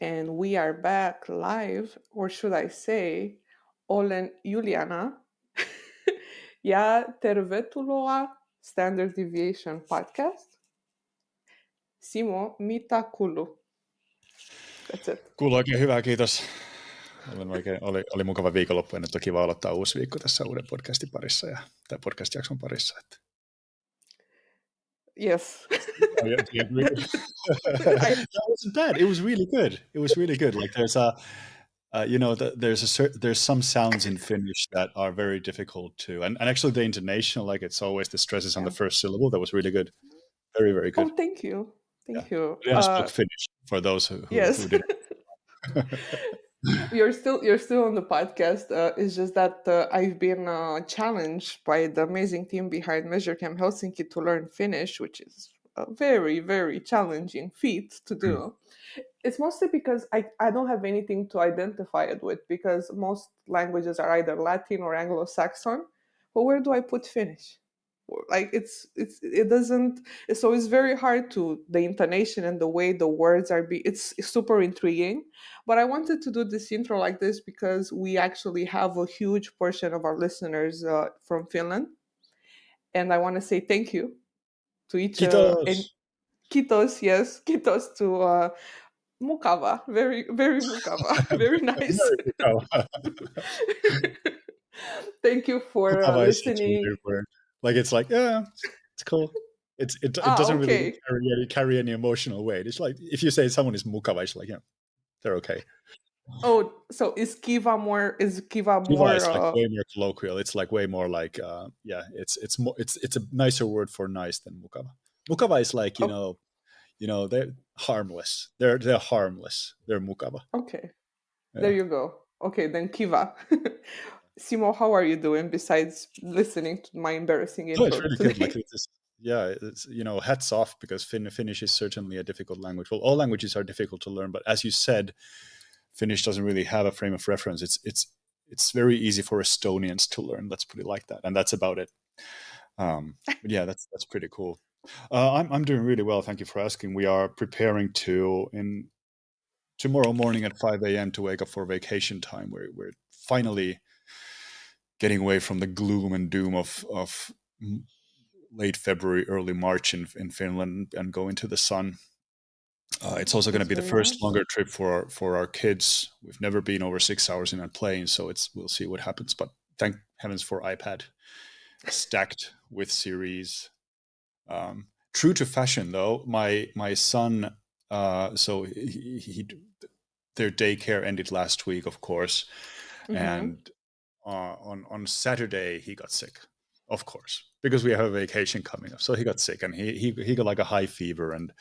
And we are back live, or should I say, olen Juliana ja tervetuloa Standard Deviation Podcast. Simo, mitä kuuluu? That's it. Kuuluu oikein hyvää, kiitos. Oli mukava viikonloppu ja nyt on kiva aloittaa uusi viikko tässä uuden podcastin parissa tai podcast-jakson parissa. Että. Yes. That wasn't bad. It was really good. Like there's some sounds in Finnish that are very difficult to, and actually the intonation, like it's always the stress is on the first syllable. That was really good. Very, very good. Oh, thank you. Thank you. Juliana spoke Finnish for those who didn't. You're still on the podcast. It's just that I've been challenged by the amazing team behind Measure Camp Helsinki to learn Finnish, which is a very, very challenging feat to do. It's mostly because I don't have anything to identify it with, because most languages are either Latin or Anglo-Saxon. But where do I put Finnish? Like it doesn't. So it's very hard to, the intonation and the way the words are it's super intriguing. But I wanted to do this intro like this because we actually have a huge portion of our listeners from Finland, and I want to say thank you to each. Kiitos, yes, kiitos to mukava, very, very mukava, very nice. Thank you for listening. Like it's like, yeah, it's cool. It doesn't really carry any emotional weight. It's like if you say someone is mukava, it's like, yeah, they're okay. Oh, so is kiva more? Kiva is like way more colloquial. It's like way more like it's a nicer word for nice than mukava. Mukava is like they're harmless. They're harmless. They're mukava. Okay, there you go. Okay, then kiva. Simo, how are you doing besides listening to my embarrassing intro? It's really good. Like it's hats off, because Finnish is certainly a difficult language. Well, all languages are difficult to learn, but as you said, Finnish doesn't really have a frame of reference. It's very easy for Estonians to learn. Let's put it like that, and that's about it. But yeah, that's pretty cool. I'm doing really well. Thank you for asking. We are preparing in tomorrow morning at 5 a.m. to wake up for vacation time. We're finally getting away from the gloom and doom of late February, early March in Finland, and go into the sun. It's also going to be the first longer trip for our kids. We've never been over 6 hours in a plane, so we'll see what happens. But thank heavens for iPad, stacked with series. True to fashion, though, my son. So their daycare ended last week, of course, and. On Saturday he got sick, of course, because we have a vacation coming up. So he got sick, and he got like a high fever and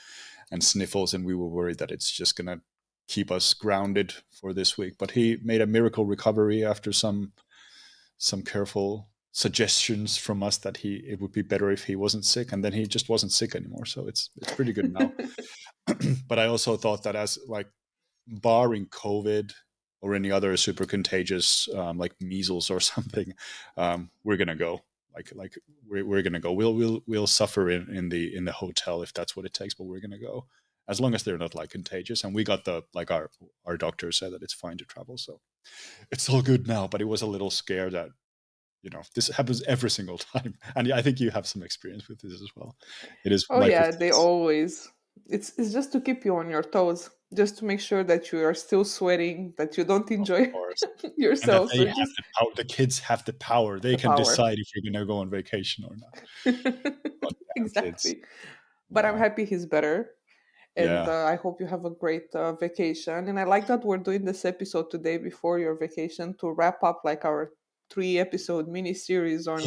sniffles, and we were worried that it's just gonna keep us grounded for this week. But he made a miracle recovery after some careful suggestions from us that it would be better if he wasn't sick, and then he just wasn't sick anymore. So it's pretty good now. But I also thought that as like barring COVID or any other super contagious like measles or something, we're gonna go. Like we're gonna go. We'll suffer in the hotel if that's what it takes, but we're gonna go as long as they're not like contagious. And we got our doctor said that it's fine to travel, so it's all good now. But it was a little scare that this happens every single time, and I think you have some experience with this as well. It is. Oh yeah, they always. It's just to keep you on your toes, just to make sure that you are still sweating, that you don't enjoy yourself. And that the kids have the power. They can decide if you're going to go on vacation or not. Exactly. But I'm happy he's better. And I hope you have a great vacation. And I like that we're doing this episode today before your vacation to wrap up like our 3-episode mini-series on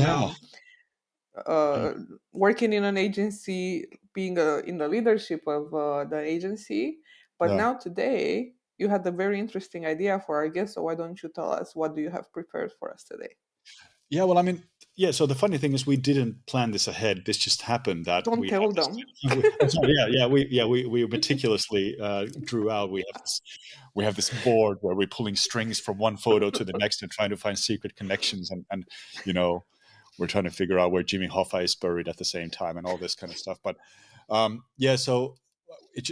working in an agency, being in the leadership of the agency. But now today, you had a very interesting idea for our guest. So why don't you tell us, what do you have prepared for us today? Yeah, well, I mean, so the funny thing is we didn't plan this ahead. This just happened that don't tell them. We meticulously drew out. We have this board where we're pulling strings from one photo to the next and trying to find secret connections, and we're trying to figure out where Jimmy Hoffa is buried at the same time and all this kind of stuff. But so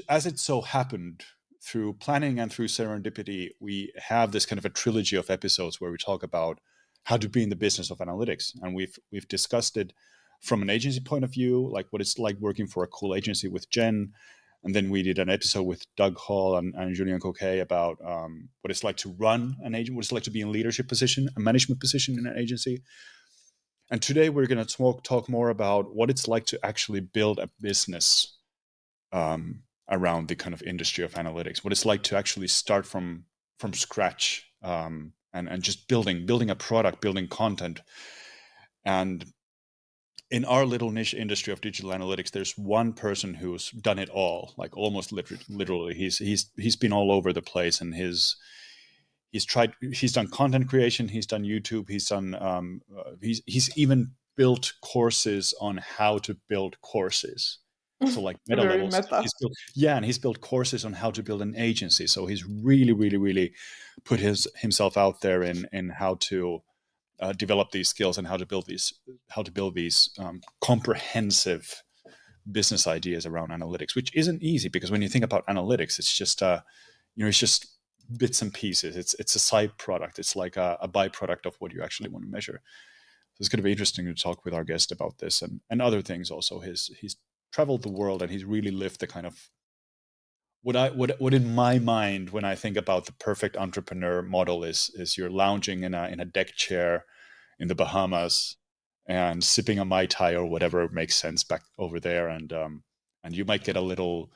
as it so happened, through planning and through serendipity, we have this kind of a trilogy of episodes where we talk about how to be in the business of analytics. And we've discussed it from an agency point of view, like what it's like working for a cool agency with Jen. And then we did an episode with Doug Hall and Julian Coquet about what it's like to run an agent, what it's like to be in leadership position, a management position in an agency. And today we're going to talk more about what it's like to actually build a business around the kind of industry of analytics, what it's like to actually start from scratch and just building a product, building content. And in our little niche industry of digital analytics, there's one person who's done it all, like almost literally. He's been all over the place, and he's done content creation, he's done YouTube, he's done he's even built courses on how to build courses. So like meta Very level stuff. meta. And he's built courses on how to build an agency. So he's really put himself out there in how to develop these skills and how to build these comprehensive business ideas around analytics, which isn't easy, because when you think about analytics, it's just it's just bits and pieces. It's a side product. It's like a byproduct of what you actually want to measure. So it's going to be interesting to talk with our guest about this and other things also. He's traveled the world, and he's really lived the kind of what in my mind, when I think about the perfect entrepreneur model, is you're lounging in a deck chair in the Bahamas and sipping a Mai Tai or whatever makes sense back over there, and you might get a little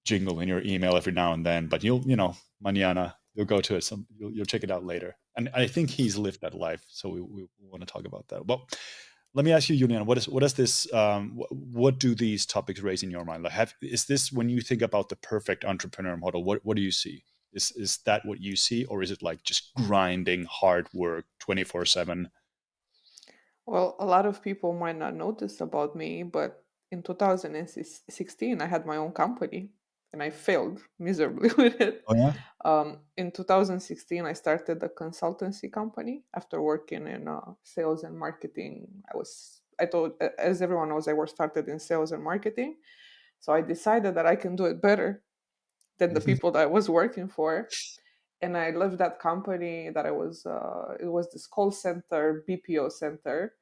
jingle in your email every now and then, but mañana you'll go to it, you'll check it out later. And I think he's lived that life, so we want to talk about that. Well, let me ask you, Juliana, what do these topics raise in your mind? Like, is this, when you think about the perfect entrepreneur model, what do you see? Is that what you see, or is it like just grinding hard work 24/7? Well, a lot of people might not notice about me, but in 2016, I had my own company and I failed miserably with it. Oh yeah. In 2016, I started a consultancy company after working in sales and marketing. I thought, as everyone knows, I was started in sales and marketing. So I decided that I can do it better than the people that I was working for. And I left that company that it was this call center, BPO center.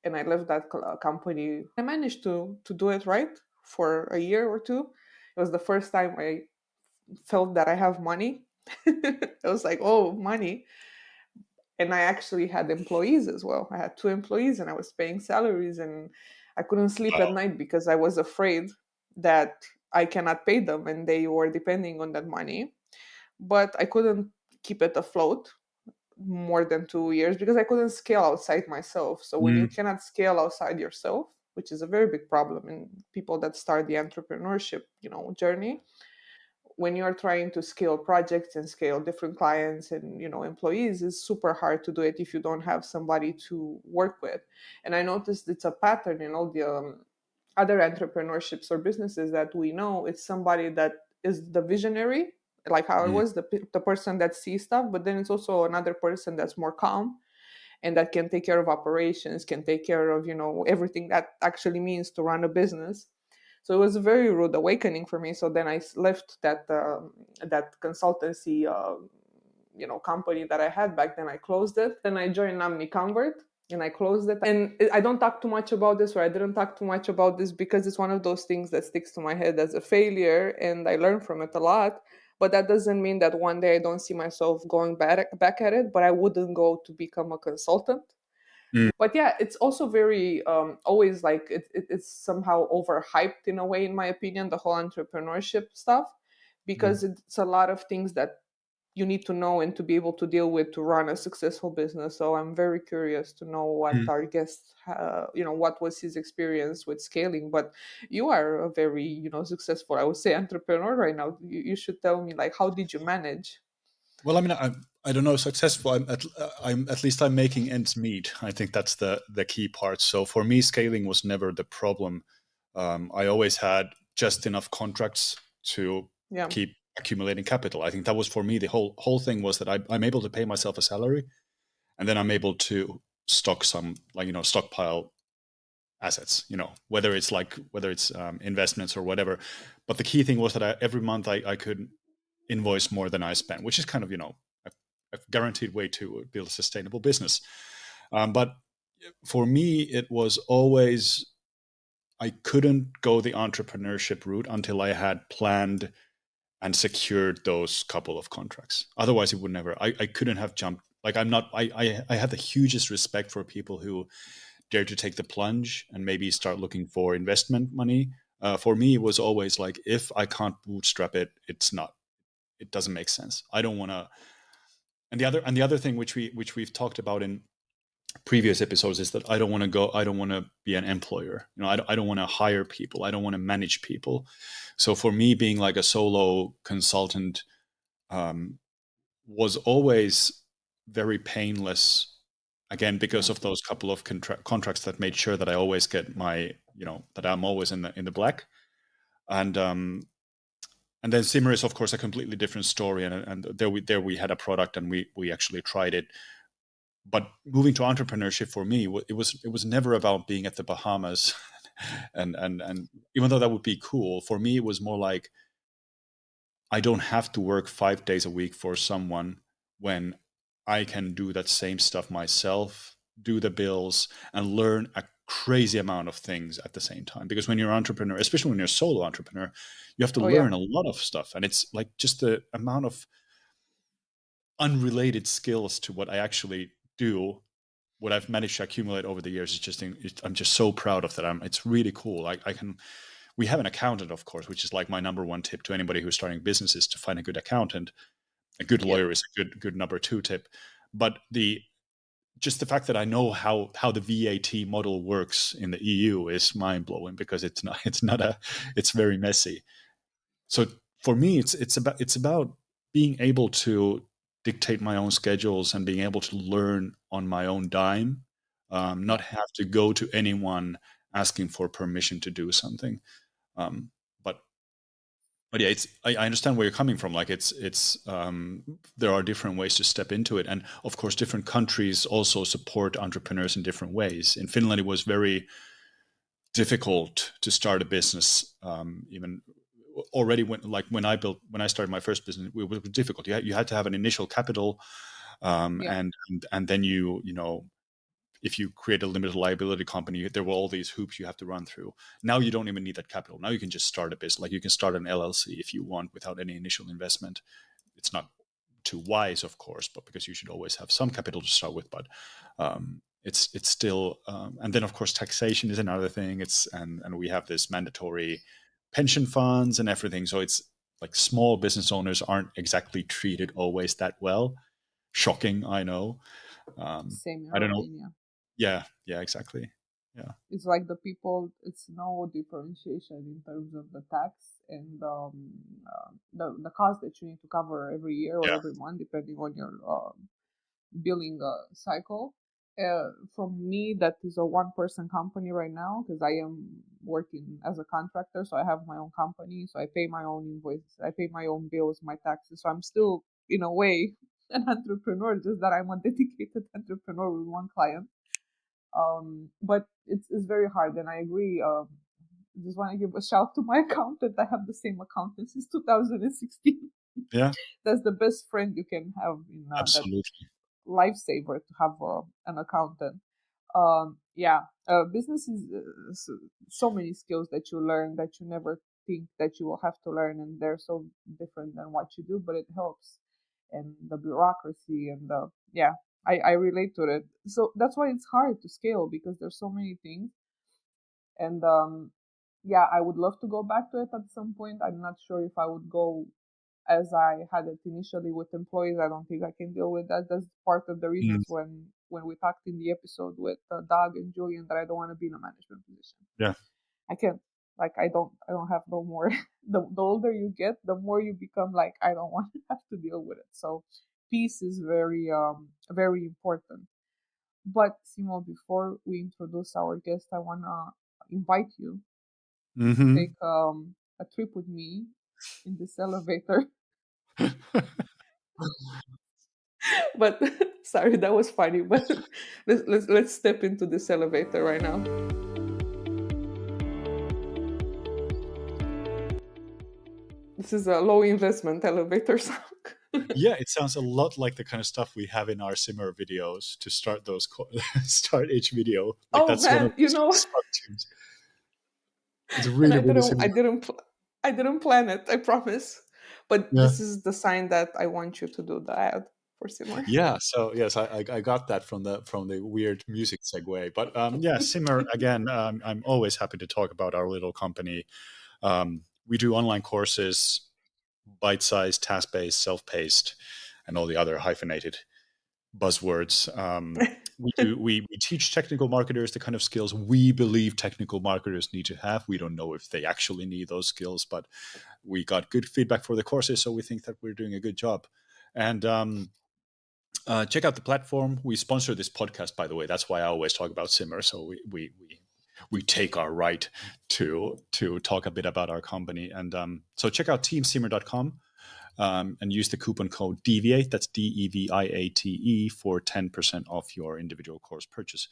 And I left that company. I managed to do it right for a year or two. It was the first time I felt that I have money. I was like, oh, money. And I actually had employees as well. I had 2 employees and I was paying salaries, and I couldn't sleep at Wow. night because I was afraid that I cannot pay them and they were depending on that money. But I couldn't keep it afloat more than 2 years because I couldn't scale outside myself. So when you Mm. cannot scale outside yourself, which is a very big problem in people that start the entrepreneurship, journey, when you're trying to scale projects and scale different clients and employees, it's super hard to do it if you don't have somebody to work with. And I noticed it's a pattern in all the other entrepreneurships or businesses that we know. It's somebody that is the visionary, like how I Mm. was, the person that sees stuff, but then it's also another person that's more calm and that can take care of operations, can take care of everything that actually means to run a business. So it was a very rude awakening for me. So then I left that consultancy company that I had back then. I closed it. Then I joined OmniConvert and I closed it. And I don't talk too much about this, or I didn't talk too much about this, because it's one of those things that sticks to my head as a failure, and I learn from it a lot. But that doesn't mean that one day I don't see myself going back at it, but I wouldn't go to become a consultant. Mm. But yeah, it's also very always like it's somehow overhyped in a way, in my opinion, the whole entrepreneurship stuff, Mm. because it's a lot of things that you need to know and to be able to deal with to run a successful business. So I'm very curious to know what Mm. our guest what was his experience with scaling. But you are a very successful, I would say, entrepreneur right now. You should tell me, like, how did you manage? Well, I mean, I don't know, successful. I'm at least I'm making ends meet. I think that's the key part. So for me, scaling was never the problem. I always had just enough contracts to Yeah. keep accumulating capital. I think that was for me the whole thing was that I'm able to pay myself a salary, and then I'm able to stock some, like, stockpile assets. Whether it's investments or whatever. But the key thing was that every month I could invoice more than I spend, which is kind of, a guaranteed way to build a sustainable business. But for me, it was always, I couldn't go the entrepreneurship route until I had planned and secured those couple of contracts. Otherwise, it would never, I couldn't have jumped. Like I have the hugest respect for people who dare to take the plunge and maybe start looking for investment money. For me, it was always like, if I can't bootstrap it, it doesn't make sense. I don't want to. And the other thing which we've talked about in previous episodes is that I don't want to be an employer. I don't want to hire people. I don't want to manage people. So for me, being like a solo consultant was always very painless, again, because of those couple of contracts that made sure that I always get my, that I'm always in the black. And then Simmer is, of course, a completely different story. And there we had a product, and we actually tried it. But moving to entrepreneurship for me, it was never about being at the Bahamas, and even though that would be cool, for me it was more like, I don't have to work 5 days a week for someone when I can do that same stuff myself, do the bills, and learn a crazy amount of things at the same time. Because when you're an entrepreneur, especially when you're a solo entrepreneur, you have to learn a lot of stuff, and it's like just the amount of unrelated skills to what I actually do, what I've managed to accumulate over the years, is just, I'm just so proud of that. It's really cool. We have an accountant, of course, which is like my number one tip to anybody who's starting businesses, to find a good accountant. A good lawyer is a good number two tip. But just the fact that I know how the VAT model works in the EU is mind blowing, because it's very messy. So for me, it's about being able to dictate my own schedules and being able to learn on my own dime, not have to go to anyone asking for permission to do something. But yeah, I understand where you're coming from. Like there are different ways to step into it, and of course, different countries also support entrepreneurs in different ways. In Finland, it was very difficult to start a business, even already when I started my first business, it was difficult. You had to have an initial capital, and then if you create a limited liability company, there were all these hoops you have to run through. Now you don't even need that capital. Now you can just start a business. Like, you can start an LLC if you want without any initial investment. It's not too wise, of course, but because you should always have some capital to start with. But it's still, and then of course taxation is another thing. And we have this mandatory pension funds and everything. So it's like small business owners aren't exactly treated always that well. Shocking, I know. Same in I don't know. Romania. Yeah, exactly. Yeah. It's like the people, it's no differentiation in terms of the tax and the cost that you need to cover every year or every month, depending on your billing cycle. From me, that is a one-person company right now, because I am working as a contractor, so I have my own company, so I pay my own invoices, I pay my own bills, my taxes. So I'm still, in a way, an entrepreneur, just that I'm a dedicated entrepreneur with one client. But it's very hard, and I agree. Just want to give a shout to my accountant. I have the same accountant since 2016. Yeah. That's the best friend you can have in Absolutely. that lifesaver, to have an accountant. Business is so many skills that you learn that you never think that you will have to learn, and they're so different than what you do, but it helps. And the bureaucracy and I relate to it. So that's why it's hard to scale, because there's so many things. And I would love to go back to it at some point. I'm not sure if I would go as I had it initially with employees. I don't think I can deal with that. That's part of the reasons when we talked in the episode with Doug and Julian, that I don't want to be in a management position. Yeah. I can't. Like, I don't have no more. The older you get, the more you become like, I don't want to have to deal with it. So peace is very very important. But Simo, before we introduce our guest, I wanna invite you to take a trip with me in this elevator. But sorry, that was funny. But let's step into this elevator right now. This is a low investment elevator song. Yeah, it sounds a lot like the kind of stuff we have in our Simmer videos to start those start each video. Like Oh that's one of man, you those know, start tunes. It's and really, really similar. I didn't plan it. I promise. But Yeah. this is the sign that I want you to do the ad for Simmer. Yeah. So yes, I got that from the weird music segue. But yeah, Simmer again. I'm always happy to talk about our little company. We do online courses, bite-sized, task-based, self-paced, and all the other hyphenated buzzwords. We teach technical marketers the kind of skills we believe technical marketers need to have. We don't know if they actually need those skills, but we got good feedback for the courses, so we think that we're doing a good job. And check out the platform. We sponsor this podcast, by the way. That's why I always talk about Simmer. So we take our right to talk a bit about our company. And so check out teamsimmer.com. And use the coupon code DEVIATE, that's DEVIATE, for 10% off your individual course purchase.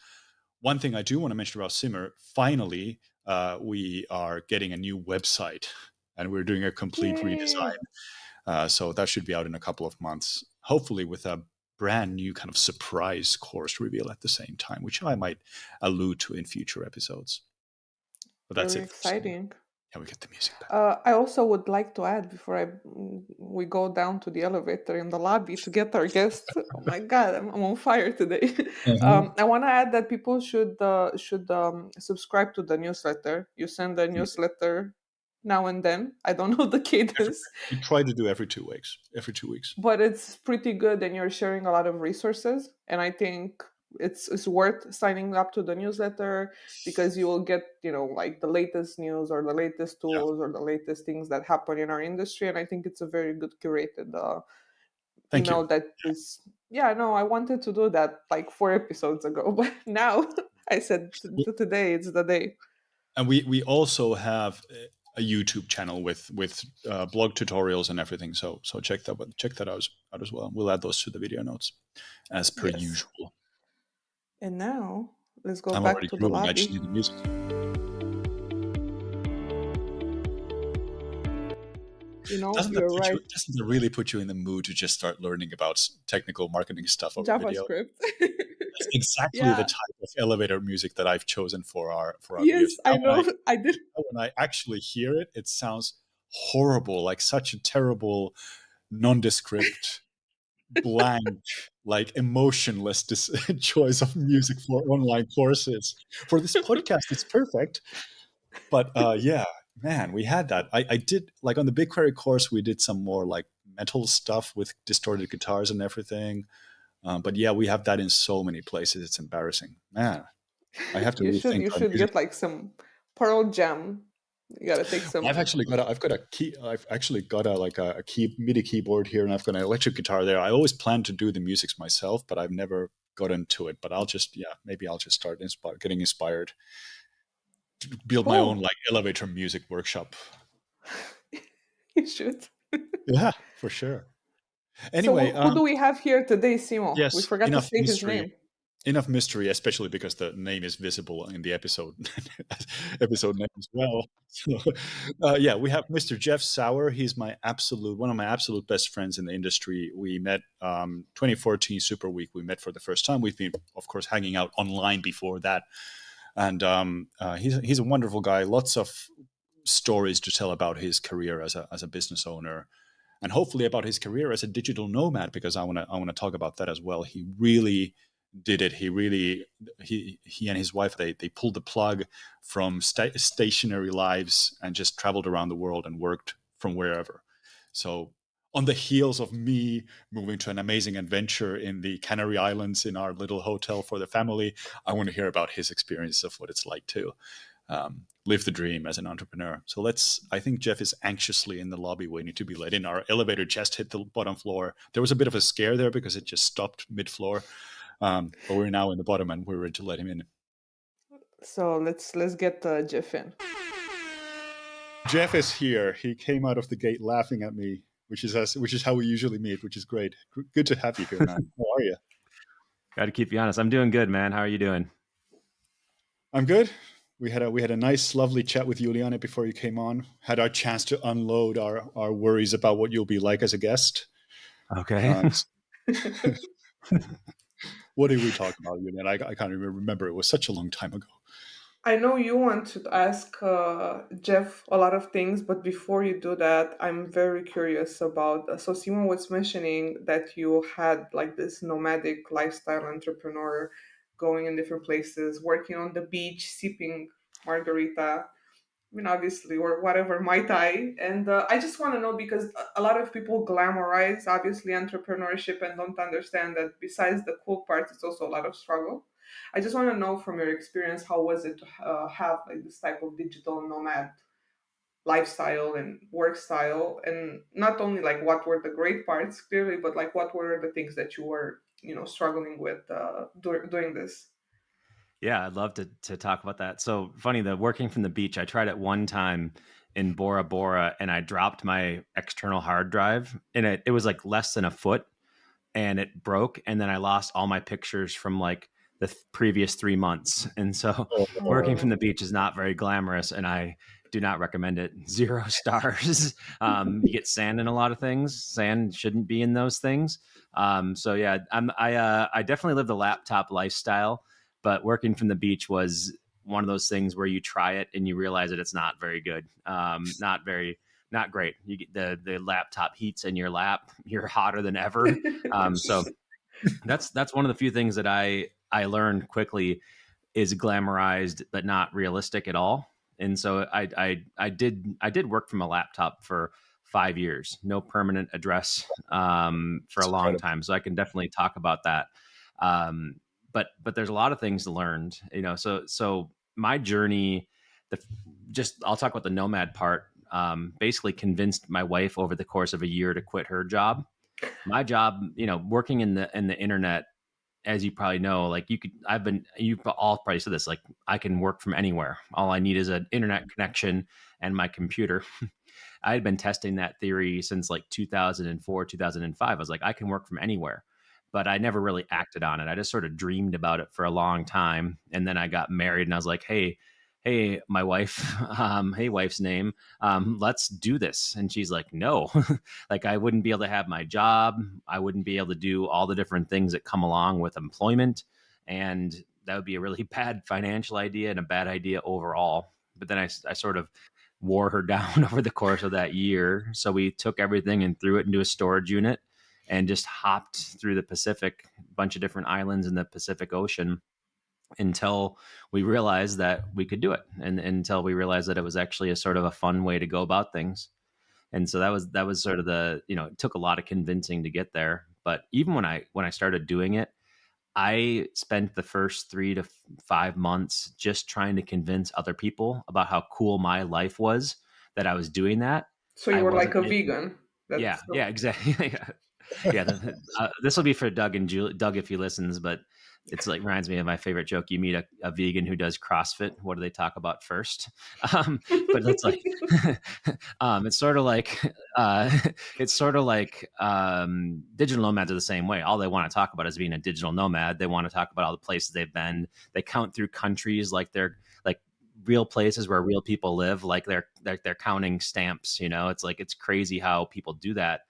One thing I do want to mention about Simmer, finally, we are getting a new website and we're doing a complete Yay. redesign. So that should be out in a couple of months, hopefully with a brand new kind of surprise course reveal at the same time, which I might allude to in future episodes. But that's Very it. exciting. Yeah, we get the music back. I also would like to add before we go down to the elevator in the lobby to get our guests. Oh my God, I'm on fire today. I want to add that people should subscribe to the newsletter. You send a newsletter now and then. I don't know the cadence, We try to do every 2 weeks. Every 2 weeks. but it's pretty good, and you're sharing a lot of resources. And I think it's worth signing up to the newsletter because you will get like the latest news or the latest Yeah. tools or the latest things that happen in our industry. And I think it's a very good curated Thank email you. that is I wanted to do that like 4 episodes ago, but now I said today it's the day. And we also have a YouTube channel with blog tutorials and everything. So check that out as well. We'll add those to the video notes as per Yes. usual. And now let's go I'm back already to the drooling. I just lobby. need the music. You're right. Doesn't it really put you in the mood to just start learning about technical marketing stuff over video? JavaScript. That's exactly the Yeah. type of elevator music that I've chosen for our videos. Yes, I know. I did. When I actually hear it, it sounds horrible, like such a terrible, nondescript, blank, like emotionless choice of music for online courses. For this podcast, it's perfect. But yeah, man, we had that. I did, like on the BigQuery course, we did some more like metal stuff with distorted guitars and everything. But yeah, we have that in so many places. It's embarrassing, man. I have to rethink You our should music. get like some Pearl Jam. You gotta take some. I've actually got a key MIDI keyboard here, and I've got an electric guitar there. I always plan to do the music myself, but I've never gotten to it. But maybe I'll just start getting inspired to build my own Cool. like elevator music workshop. You should. Yeah, for sure. So Anyway, who do we have here today, Simo? We yes, forgot to say his name. enough mystery, especially because the name is visible in the episode episode name as well. So, yeah, we have Mr. Jeff Sauer. He's one of my absolute best friends in the industry. We met 2014 Super Week. We met for the first time. We've been, of course, hanging out online before that, and he's a wonderful guy. Lots of stories to tell about his career as a business owner, and hopefully about his career as a digital nomad, because I want to talk about that as well. He really did it. He and his wife, they pulled the plug from stationary lives and just traveled around the world and worked from wherever. So on the heels of me moving to an amazing adventure in the Canary Islands in our little hotel for the family, I want to hear about his experience of what it's like to live the dream as an entrepreneur. So I think Jeff is anxiously in the lobby waiting to be let in. Our elevator just hit the bottom floor. There was a bit of a scare there because it just stopped mid-floor. But we're now in the bottom and we're ready to let him in. So let's get Jeff in. Jeff is here. He came out of the gate laughing at me, which is how we usually meet, which is great. Good to have you here, man. How are you? Got to keep you honest. I'm doing good, man. How are you doing? I'm good. we had a nice, lovely chat with Juliana before you came on. Had our chance to unload our worries about what you'll be like as a guest. Okay. What did we talk about, Juliana? I can't even remember. It was such a long time ago. I know you want to ask Jeff a lot of things, but before you do that, I'm very curious about. So Simon was mentioning that you had like this nomadic lifestyle entrepreneur, going in different places, working on the beach, sipping margarita. I mean, obviously, or whatever, Mai Tai. And I just want to know, because a lot of people glamorize, obviously, entrepreneurship and don't understand that besides the cool parts, it's also a lot of struggle. I just want to know from your experience, how was it to have like this type of digital nomad lifestyle and work style? And not only like what were the great parts, clearly, but like what were the things that you were, struggling with doing this? Yeah, I'd love to talk about that. So funny, the working from the beach, I tried it one time in Bora Bora and I dropped my external hard drive and it was like less than a foot and it broke. And then I lost all my pictures from like the previous 3 months. And so working Oh, from the beach is not very glamorous and I do not recommend it. 0 stars. You get sand in a lot of things. Sand shouldn't be in those things. So yeah, I definitely live the laptop lifestyle, but working from the beach was one of those things where you try it and you realize that it's not very good. Not great. You get the laptop heats in your lap. You're hotter than ever. So that's one of the few things that I learned quickly is glamorized but not realistic at all. And so I did work from a laptop for 5 years, no permanent address for a it's long incredible. time. So I can definitely talk about that. But there's a lot of things learned, So my journey, the just I'll talk about the nomad part. Basically convinced my wife over the course of a year to quit her job. My job, working in the internet, as you probably know, like you've all probably said this, like I can work from anywhere. All I need is an internet connection and my computer. I had been testing that theory since like 2004, 2005. I was like, I can work from anywhere, but I never really acted on it. I just sort of dreamed about it for a long time. And then I got married and I was like, hey, my wife, hey, wife's name, let's do this. And she's like, no, like I wouldn't be able to have my job. I wouldn't be able to do all the different things that come along with employment. And that would be a really bad financial idea and a bad idea overall. But then I sort of wore her down over the course of that year. So we took everything and threw it into a storage unit and just hopped through the Pacific, a bunch of different islands in the Pacific Ocean until we realized that we could do it, and until we realized that it was actually a sort of a fun way to go about things. And so that was sort of it took a lot of convincing to get there. But even when I started doing it, I spent the first 3 to 5 months just trying to convince other people about how cool my life was, that I was doing that. So I you were like wasn't a making. vegan. Yeah, That's yeah, exactly. Yeah, this will be for Doug and Doug if he listens, but it's like reminds me of my favorite joke. You meet a vegan who does CrossFit. What do they talk about first? But it's like, it's sort of like, it's sort of like digital nomads are the same way. All they want to talk about is being a digital nomad. They want to talk about all the places they've been. They count through countries like they're like real places where real people live, like they're counting stamps. It's like it's crazy how people do that.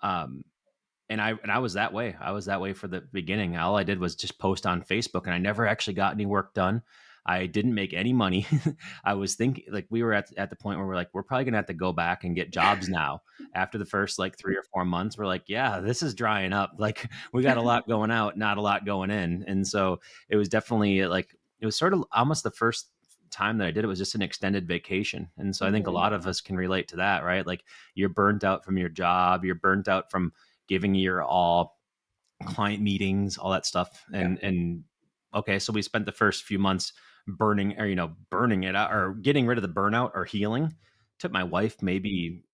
Um, and I was that way. I was that way for the beginning. All I did was just post on Facebook, and I never actually got any work done. I didn't make any money. I was thinking like we were at the point where we're like, we're probably gonna have to go back and get jobs now. After the first like 3 or 4 months, we're like, yeah, this is drying up. Like we got a lot going out, not a lot going in. And so it was definitely like it was sort of almost the first time that I did it was just an extended vacation. And so I think a Mhm. lot of us can relate to that, right? Like you're burnt out from your job, you're burnt out from giving your all, client meetings, all that stuff. Yeah. And okay, so we spent the first few months burning it out or getting rid of the burnout or healing. Took my wife maybe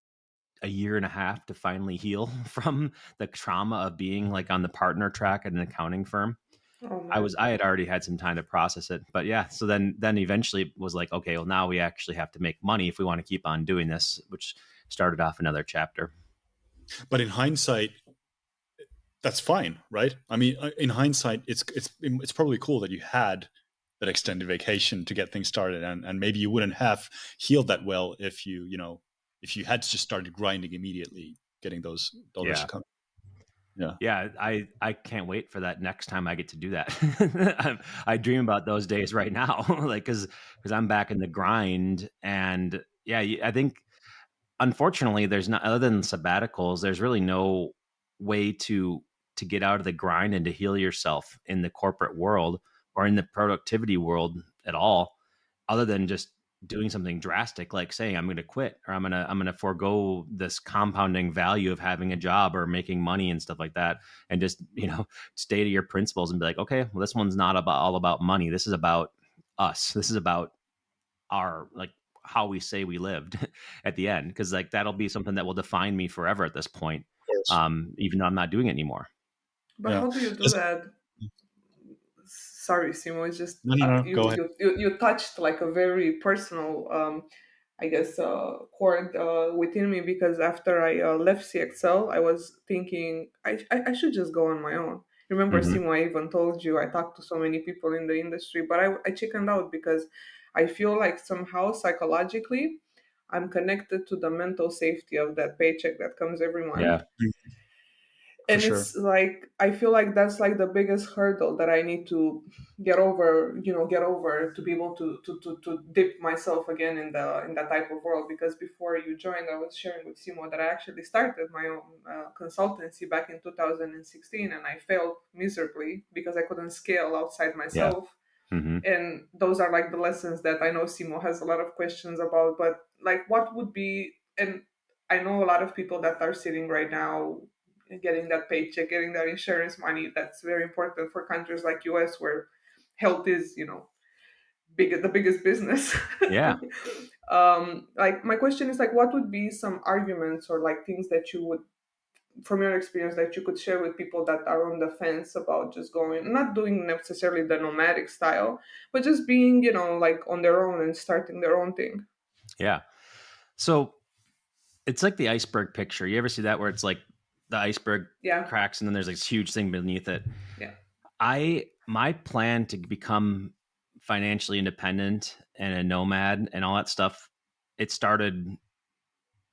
a year and a half to finally heal from the trauma of being like on the partner track at an accounting firm. Oh I man. was I had already had some time to process it. But yeah, so then eventually it was like, okay, well now we actually have to make money if we want to keep on doing this, which started off another chapter. But in hindsight, that's fine, right? I mean, in hindsight, it's probably cool that you had extended vacation to get things started, and maybe you wouldn't have healed that well if you had just started grinding immediately, getting those dollars Yeah. coming. Yeah, I can't wait for that next time I get to do that. I dream about those days right now, like because I'm back in the grind, and yeah, I think unfortunately there's not, other than sabbaticals, there's really no way to get out of the grind and to heal yourself in the corporate world or in the productivity world at all, other than just doing something drastic like saying I'm going to quit, or I'm going to forego this compounding value of having a job or making money and stuff like that, and just stay to your principles and be like, okay, well, this one's not all about money. This is about us. This is about our, like, how we say we lived at the end, because like that'll be something that will define me forever at this point, Of course. even though I'm not doing it anymore. But Yeah. how do you do that? Sorry, Simo. It's just No. Go you, ahead. you touched like a very personal, I guess, chord within me, because after I left CXL, I was thinking I should just go on my own. Remember, Mm-hmm. Simo, I even told you I talked to so many people in the industry, but I chickened out because I feel like somehow psychologically I'm connected to the mental safety of that paycheck that comes every month. Yeah. For And sure. it's like I feel like that's like the biggest hurdle that I need to get over to be able to dip myself again in that type of world. Because before you joined, I was sharing with Simo that I actually started my own consultancy back in 2016, and I failed miserably because I couldn't scale outside Yeah. myself. Mm-hmm. And those are like the lessons that I know Simo has a lot of questions about. But like, what would be, and I know a lot of people that are sitting right now getting that paycheck, getting that insurance money. That's very important for countries like US, where health is the biggest business. Yeah. Like, my question is, like, what would be some arguments or like things that you would, from your experience, that you could share with people that are on the fence about just going, not doing necessarily the nomadic style, but just being, like on their own and starting their own thing? Yeah. So it's like the iceberg picture. You ever see that, where it's like the iceberg Yeah, cracks and then there's like this huge thing beneath it? yeah. My plan to become financially independent and a nomad and all that stuff, it started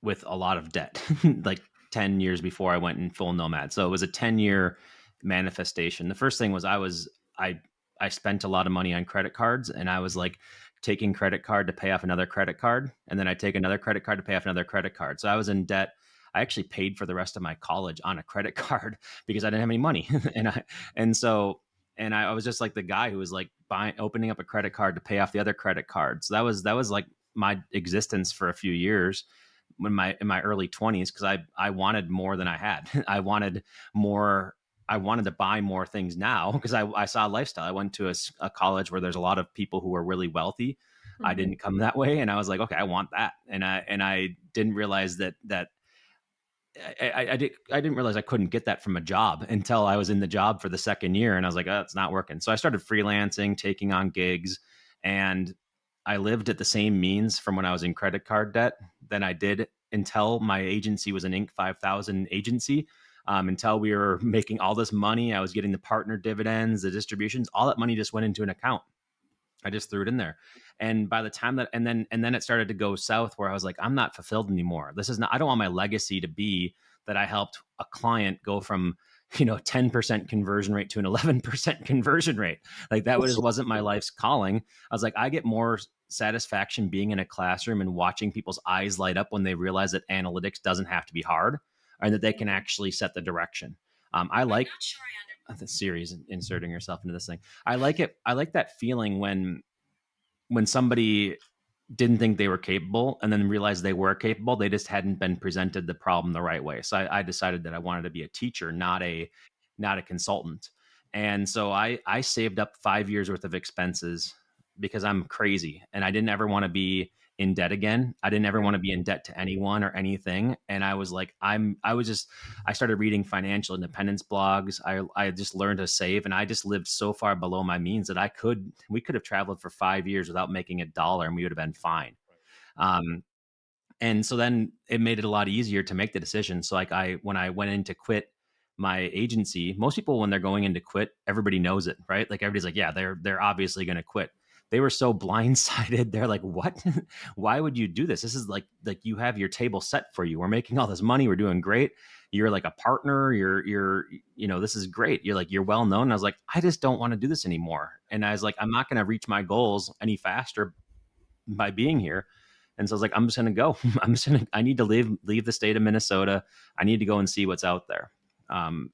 with a lot of debt, like 10 years before I went in full nomad. So it was a 10-year manifestation. The first thing was I spent a lot of money on credit cards, and I was like taking credit card to pay off another credit card, and then I take another credit card to pay off another credit card. So I was in debt. I actually paid for the rest of my college on a credit card because I didn't have any money. And I was just like the guy who was like opening up a credit card to pay off the other credit card. So that was like my existence for a few years in my early 20s, because I wanted more than I had. I wanted more. I wanted to buy more things now because I saw a lifestyle. I went to a college where there's a lot of people who are really wealthy. I Mhm. didn't come that way, and I was like, okay, I want that. And I didn't realize that I didn't realize I couldn't get that from a job until I was in the job for the second year, and I was like, oh, it's not working. So I started freelancing, taking on gigs, and I lived at the same means from when I was in credit card debt than I did until my agency was an Inc. 5000 agency. Until we were making all this money, I was getting the partner dividends, the distributions, all that money just went into an account. I just threw it in there. And by the time that, and then it started to go south, where I was like, I'm not fulfilled anymore. This is not, I don't want my legacy to be that I helped a client go from, 10% conversion rate to an 11% conversion rate. Like that wasn't my life's calling. I was like, I get more satisfaction being in a classroom and watching people's eyes light up when they realize that analytics doesn't have to be hard and that they can actually set the direction. I like the series inserting herself into this thing. I like it. I like that feeling when somebody didn't think they were capable and then realized they were capable. They just hadn't been presented the problem the right way. So I decided that I wanted to be a teacher, not a consultant. And so I saved up 5 years worth of expenses because I'm crazy and I didn't ever want to be in debt again. I didn't ever want to be in debt to anyone or anything. And I was like, I started reading financial independence blogs. I just learned to save, and I just lived so far below my means that we could have traveled for 5 years without making a dollar and we would have been fine. Um, and so then it made it a lot easier to make the decision. So like when I went in to quit my agency, most people, when they're going in to quit, everybody knows it, right? Like everybody's like, yeah, they're obviously going to quit. They were so blindsided. They're like, what? Why would you do this? This is like you have your table set for you. We're making all this money. We're doing great. You're like a partner. This is great. You're like, you're well known. And I was like, I just don't want to do this anymore. And I was like, I'm not going to reach my goals any faster by being here. And so I was like, I'm just going to go. I need to leave the state of Minnesota. I need to go and see what's out there. And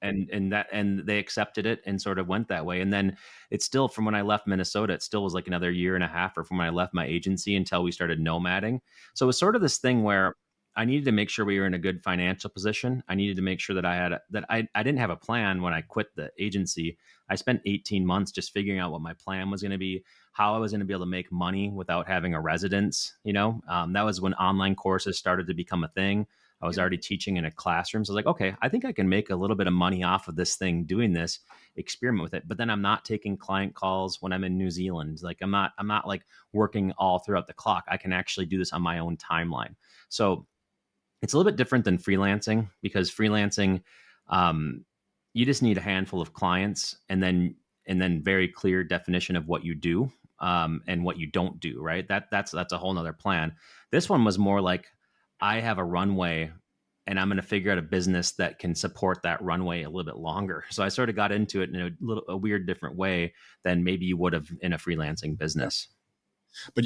they accepted it and sort of went that way. And then it's still, from when I left Minnesota, it still was like another year and a half, or from when I left my agency until we started nomading. So it was sort of this thing where I needed to make sure we were in a good financial position. I needed to make sure that I didn't have a plan when I quit the agency. I spent 18 months just figuring out what my plan was going to be, how I was going to be able to make money without having a residence. That was when online courses started to become a thing. I was already teaching in a classroom. So I was like, okay, I think I can make a little bit of money off of this thing, doing this, experiment with it. But then I'm not taking client calls when I'm in New Zealand. Like I'm not like working all throughout the clock. I can actually do this on my own timeline. So it's a little bit different than freelancing, because freelancing, you just need a handful of clients and then very clear definition of what you do, and what you don't do. Right. That's a whole nother plan. This one was more like, I have a runway and I'm going to figure out a business that can support that runway a little bit longer. So I sort of got into it in a weird, different way than maybe you would have in a freelancing business. But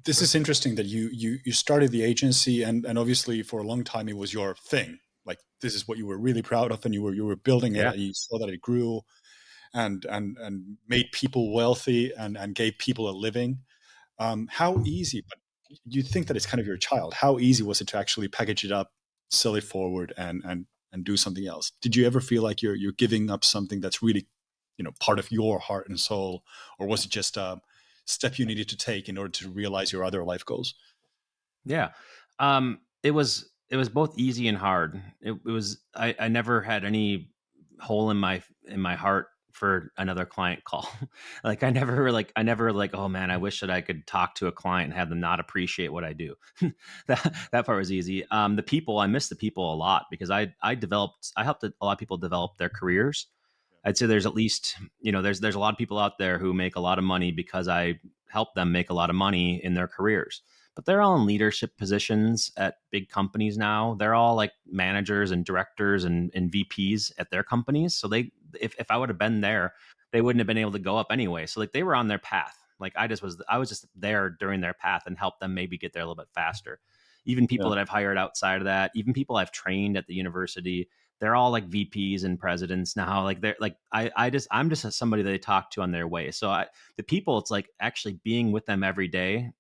this is interesting that you started the agency, and obviously for a long time it was your thing. Like this is what you were really proud of, and you were building it, and you saw that it grew and made people wealthy and gave people a living. How easy, but you think that it's kind of your child. How easy was it to actually package it up, sell it forward, and do something else? Did you ever feel like you're giving up something that's really, part of your heart and soul, or was it just a step you needed to take in order to realize your other life goals? Yeah, it was both easy and hard. It was I never had any hole in my heart for another client call. I never oh man, I wish that I could talk to a client and have them not appreciate what I do. that part was easy. The people, I miss the people a lot, because I helped a lot of people develop their careers. I'd say there's at least, there's a lot of people out there who make a lot of money because I help them make a lot of money in their careers. But they're all in leadership positions at big companies now. They're all like managers and directors and VPs at their companies. So if I would have been there, they wouldn't have been able to go up anyway. So they were on their path. Like I was just there during their path and helped them maybe get there a little bit faster. Even people that I've hired outside of that, even people I've trained at the university, they're all like VPs and presidents now. Like they're like, I'm just somebody that they talk to on their way. So the people, it's like actually being with them every day.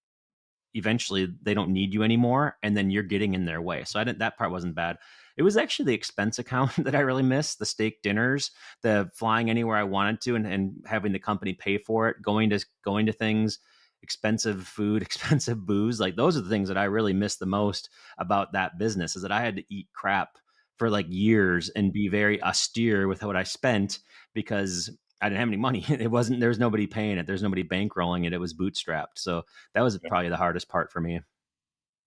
Eventually they don't need you anymore, and then you're getting in their way. So that part wasn't bad. It was actually the expense account that I really missed. The steak dinners, the flying anywhere I wanted to, and having the company pay for it, going to things, expensive food, expensive booze. Like those are the things that I really missed the most about that business, is that I had to eat crap for like years and be very austere with what I spent, because I didn't have any money. There was nobody paying it. There's nobody bankrolling it. It was bootstrapped. So that was probably the hardest part for me.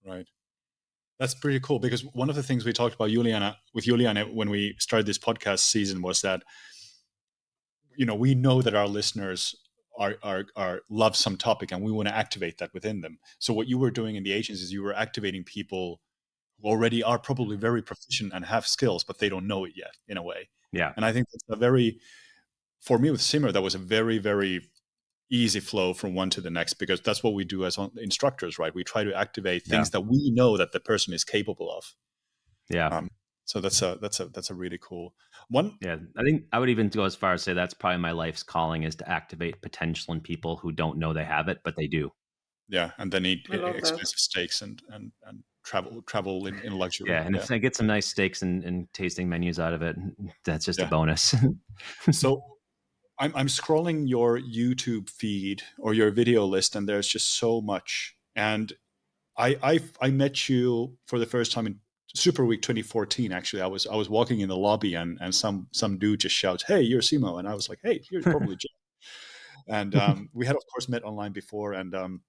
Right. That's pretty cool, because one of the things we talked about with Juliana when we started this podcast season was that, we know that our listeners are love some topic, and we want to activate that within them. So what you were doing in the agency is you were activating people who already are probably very proficient and have skills, but they don't know it yet, in a way. Yeah. And I think that's for me with Simmer, that was a very, very easy flow from one to the next, because that's what we do as instructors, right? We try to activate things that we know that the person is capable of. Yeah. So that's a really cool one. Yeah. I think I would even go as far as say that's probably my life's calling, is to activate potential in people who don't know they have it, but they do. Yeah. And then eat expensive steaks and travel in luxury. Yeah. And if I get some nice steaks and tasting menus out of it, that's just a bonus. So I'm scrolling your YouTube feed or your video list, and there's just so much. And I met you for the first time in Super Week 2014. Actually, I was walking in the lobby, and some dude just shouts, "Hey, you're Simo," and I was like, "Hey, you're probably Jeff." And we had of course met online before, and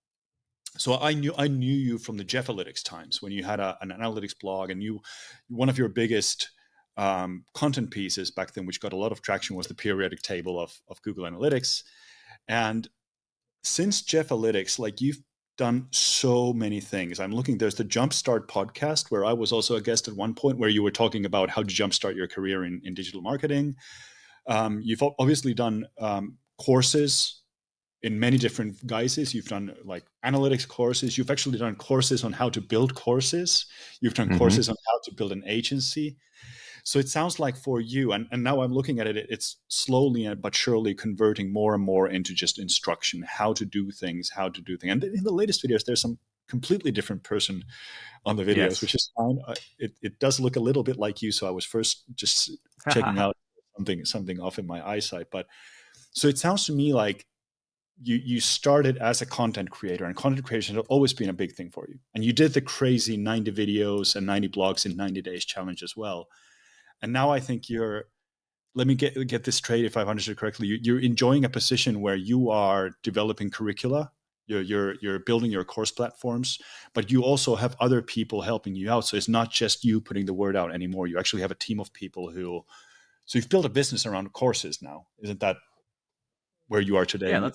so I knew you from the Jeffalytics times, when you had an analytics blog, and one of your biggest content pieces back then, which got a lot of traction, was the periodic table of Google Analytics. And since Jeffalytics, like, you've done so many things. I'm looking, there's the Jumpstart podcast, where I was also a guest at one point, where you were talking about how to jumpstart your career in digital marketing. You've obviously done courses in many different guises. You've done like analytics courses. You've actually done courses on how to build courses. You've done courses on how to build an agency. So it sounds like for you, and now I'm looking at it, it's slowly but surely converting more and more into just instruction, how to do things. And in the latest videos, there's some completely different person on the videos, Yes. which is fine. It does look a little bit like you. So I was first just checking out something off in my eyesight. But so it sounds to me like you started as a content creator, and content creation has always been a big thing for you. And you did the crazy 90 videos and 90 blogs in 90 days challenge as well. And now I think let me get this straight, if I've understood correctly, you're enjoying a position where you are developing curricula, you're building your course platforms, but you also have other people helping you out. So it's not just you putting the word out anymore. You actually have a team of people so you've built a business around courses now. Isn't that where you are today? Yeah,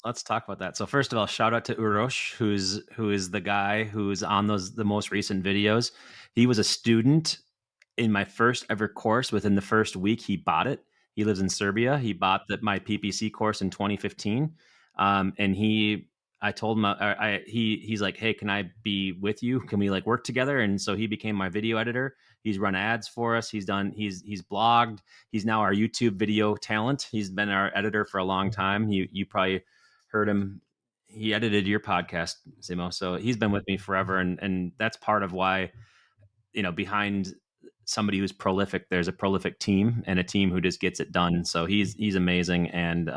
let's talk about that. So first of all, shout out to Urosh, who is the guy who's on the most recent videos. He was a student in my first ever course. Within the first week, he bought it. He lives in Serbia. He bought my PPC course in 2015, and I told him, he's like, hey, can I be with you? Can we like work together? And so he became my video editor. He's run ads for us. He's blogged. He's now our YouTube video talent. He's been our editor for a long time. You probably heard him. He edited your podcast, Simo. So he's been with me forever. And that's part of why, behind somebody who's prolific, there's a prolific team, and a team who just gets it done. So he's amazing. And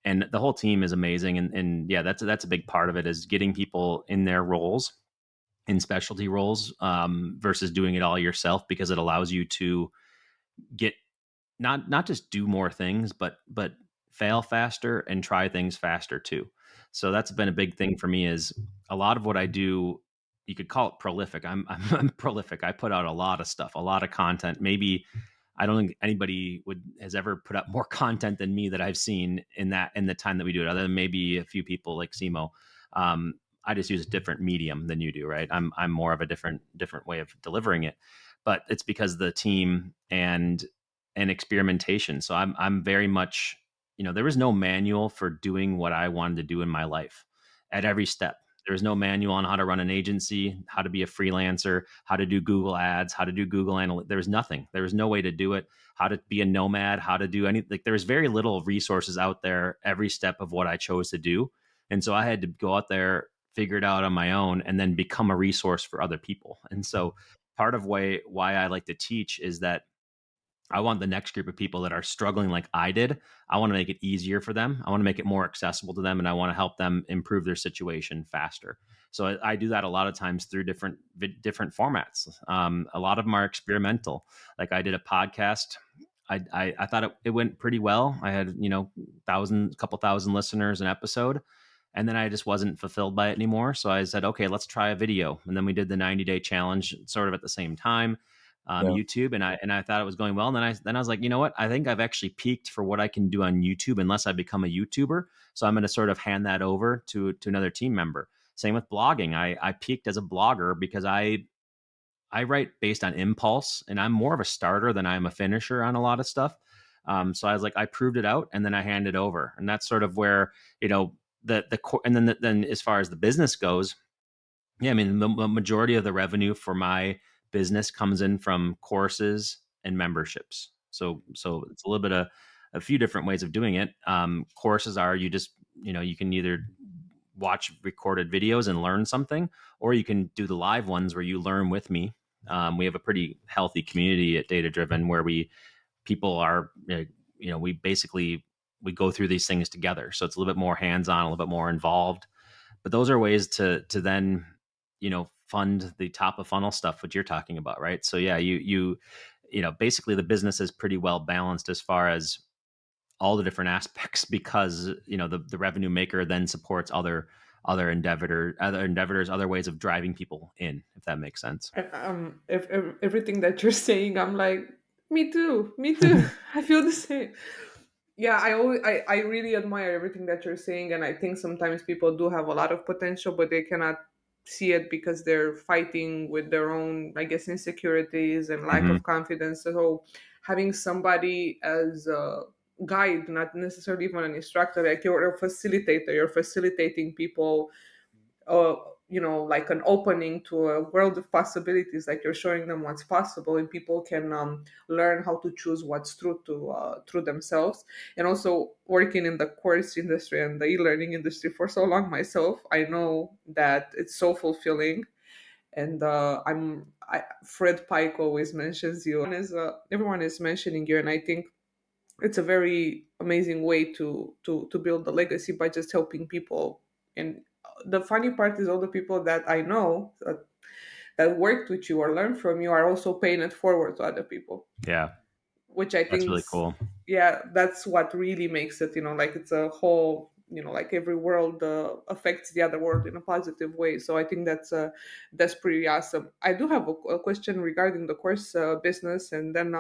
the whole team is amazing. And yeah, that's a big part of it, is getting people in their roles, in specialty roles, versus doing it all yourself, because it allows you to get not just do more things, but fail faster and try things faster too. So that's been a big thing for me, is a lot of what I do, you could call it prolific. I'm prolific. I put out a lot of stuff, a lot of content. Maybe I don't think anybody has ever put up more content than me that I've seen in the time that we do it, other than maybe a few people like Simo. I just use a different medium than you do, right? I'm more of a different way of delivering it, but it's because of the team and experimentation. So I'm very much, there was no manual for doing what I wanted to do in my life at every step. There's no manual on how to run an agency, how to be a freelancer, how to do Google ads, how to do Google Analytics. There was nothing. There was no way to do it, how to be a nomad, how to do anything. Like, there was very little resources out there every step of what I chose to do. And so I had to go out there, figure it out on my own, and then become a resource for other people. And so part of why I like to teach is that I want the next group of people that are struggling like I did. I want to make it easier for them. I want to make it more accessible to them, and I want to help them improve their situation faster. So I do that a lot of times through different formats. A lot of them are experimental. Like, I did a podcast. I thought it went pretty well. I had, couple thousand listeners an episode. And then I just wasn't fulfilled by it anymore. So I said, okay, let's try a video. And then we did the 90-day challenge sort of at the same time. YouTube, and I thought it was going well. And then I was like, you know what? I think I've actually peaked for what I can do on YouTube, unless I become a YouTuber. So I'm going to sort of hand that over to another team member. Same with blogging. I peaked as a blogger because I write based on impulse, and I'm more of a starter than I'm a finisher on a lot of stuff. So I was like, I proved it out, and then I handed over, and that's sort of where, then as far as the business goes, yeah, I mean, the majority of the revenue for my business comes in from courses and memberships. So it's a little bit of a few different ways of doing it. Courses are, you just, you can either watch recorded videos and learn something, or you can do the live ones where you learn with me. We have a pretty healthy community at Data Driven, where people are, we go through these things together. So it's a little bit more hands-on, a little bit more involved. But those are ways to then, fund the top of funnel stuff, which you're talking about, right? So yeah, basically the business is pretty well balanced as far as all the different aspects, because, the revenue maker then supports other other endeavors, other ways of driving people in, if that makes sense. If everything that you're saying, I'm like, me too, me too. I feel the same. Yeah, I really admire everything that you're saying, and I think sometimes people do have a lot of potential, but they cannot see it because they're fighting with their own, I guess, insecurities and lack Hmm. of confidence. So having somebody as a guide, not necessarily even an instructor, like you're a facilitator, you're facilitating people, uh, like an opening to a world of possibilities, like you're showing them what's possible, and people can learn how to choose what's true to through themselves. And also working in the course industry and the e-learning industry for so long myself, I know that it's so fulfilling. And Fred Pike always mentions you, and everyone is mentioning you, and I think it's a very amazing way to build a legacy by just helping people. And the funny part is all the people that I know that worked with you or learned from you are also paying it forward to other people, Yeah, which I that's think, really cool. yeah, that's what really makes it, like it's a whole, like every world affects the other world in a positive way. So I think that's pretty awesome. I do have a question regarding the course business, and then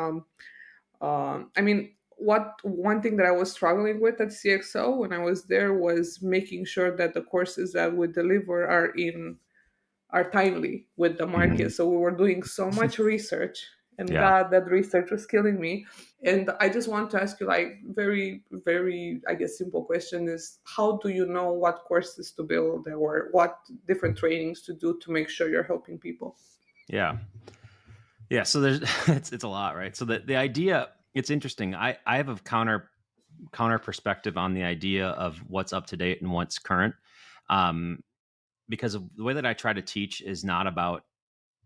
I mean, what one thing that I was struggling with at CXO when I was there was making sure that the courses that we deliver are timely with the Hmm. market. So we were doing so much research, and Yeah. God, that research was killing me. And I just want to ask you, like, very, very, I guess, simple question is, how do you know what courses to build or what different trainings to do to make sure you're helping people? Yeah. Yeah. So there's it's a lot, right? So the idea, it's interesting. I have a counter perspective on the idea of what's up to date and what's current. Um, because of the way that I try to teach is not about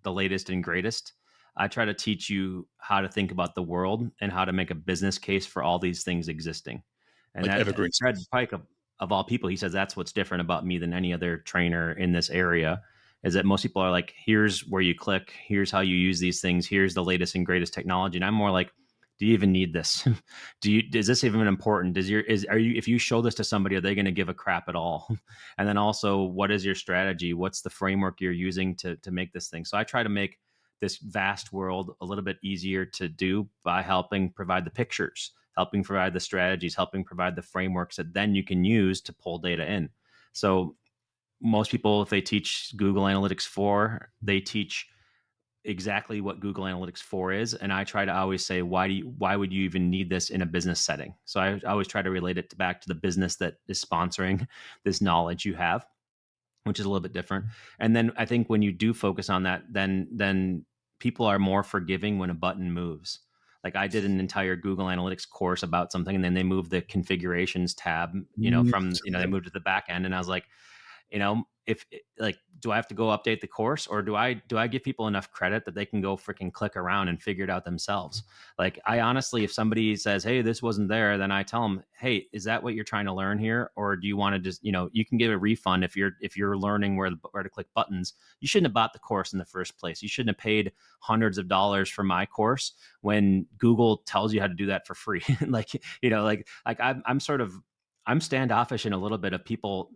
the latest and greatest. I try to teach you how to think about the world and how to make a business case for all these things existing. And Like that evergreen Fred stuff. Pike of all people, he says that's what's different about me than any other trainer in this area, is that most people are like, here's where you click, here's how you use these things, here's the latest and greatest technology. And I'm more like, do you even need this? Is this even important? Are you, if you show this to somebody, are they going to give a crap at all? And then also, what is your strategy? What's the framework you're using to make this thing? So I try to make this vast world a little bit easier to do by helping provide the pictures, helping provide the strategies, helping provide the frameworks that then you can use to pull data in. So most people, if they teach Google Analytics 4, they teach exactly what Google Analytics 4 is. And I try to always say, why would you even need this in a business setting? So I always try to relate it back to the business that is sponsoring this knowledge you have, which is a little bit different. And then I think when you do focus on that, then people are more forgiving when a button moves. Like I did an entire Google Analytics course about something, and then they moved the configurations tab, from, they moved to the back end. And I was like, if like, do I have to go update the course, or do I give people enough credit that they can go freaking click around and figure it out themselves? Like, I honestly, if somebody says, hey, this wasn't there, then I tell them, hey, is that what you're trying to learn here? Or do you want to just, you can give a refund if you're learning where to click buttons. You shouldn't have bought the course in the first place. You shouldn't have paid hundreds of dollars for my course when Google tells you how to do that for free. I'm standoffish in a little bit of people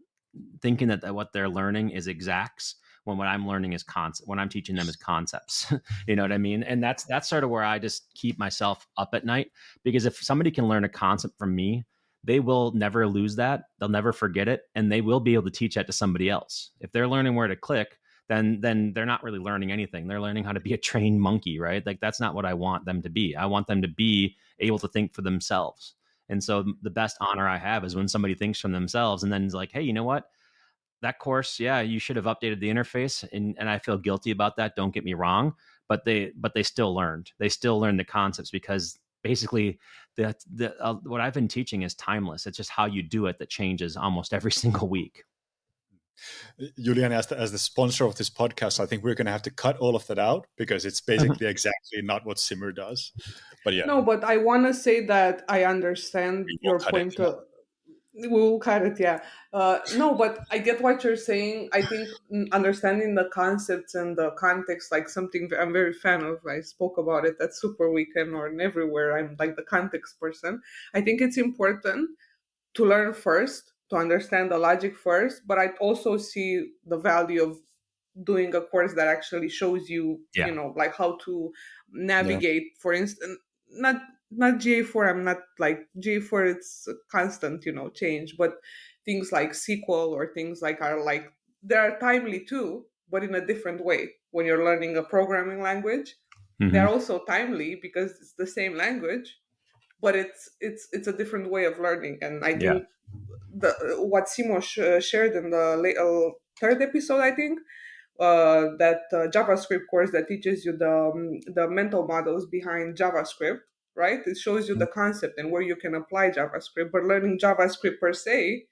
thinking that what they're learning is exacts, when what I'm learning is concept, when I'm teaching them is concepts. You know what I mean? And that's sort of where I just keep myself up at night, because if somebody can learn a concept from me, they will never lose that. They'll never forget it, and they will be able to teach that to somebody else. If they're learning where to click, then they're not really learning anything. They're learning how to be a trained monkey, right? Like, that's not what I want them to be. I want them to be able to think for themselves. And so the best honor I have is when somebody thinks from themselves and then is like, hey, you know what? That course, yeah, you should have updated the interface. And I feel guilty about that. Don't get me wrong. But they still learned. They still learned the concepts, because basically what I've been teaching is timeless. It's just how you do it that changes almost every single week. Juliana, as the sponsor of this podcast, I think we're going to have to cut all of that out because it's basically exactly not what Simmer does. But yeah, No, but I want to say that I understand we will your cut it. point. We will cut it, yeah. No, but I get what you're saying. I think understanding the concepts and the context, like something I'm very fan of. I spoke about it at Super Weekend or everywhere. I'm like the context person. I think it's important to learn first to understand the logic first, but I also see the value of doing a course that actually shows you, Yeah. like how to Yeah. navigate. For instance, not GA4. I'm not like GA4. It's a constant, change, but things like SQL or things like are like they are timely too, but in a different way. When you're learning a programming language, they're Hmm. also timely because it's the same language, but it's a different way of learning. And I Yeah. think the what Simo shared in the third episode, I think, that JavaScript course that teaches you the mental models behind JavaScript, right? It shows you the concept and where you can apply JavaScript. But learning JavaScript per se,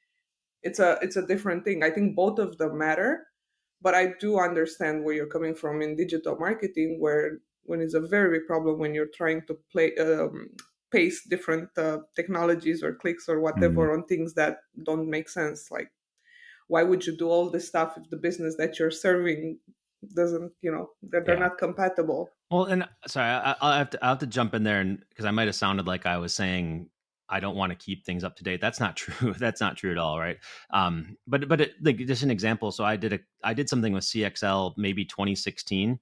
it's a different thing. I think both of them matter, but I do understand where you're coming from in digital marketing, where when it's a very big problem when you're trying to paste different technologies or clicks or Hmm. whatever on things that don't make sense. Like, why would you do all this stuff if the business that you're serving doesn't, they're Yeah. not compatible? Well, and sorry, I'll have to jump in there, and because I might have sounded like I was saying I don't want to keep things up to date. That's not true. That's not true at all, right? Like just an example. So I did something with CXL maybe 2016,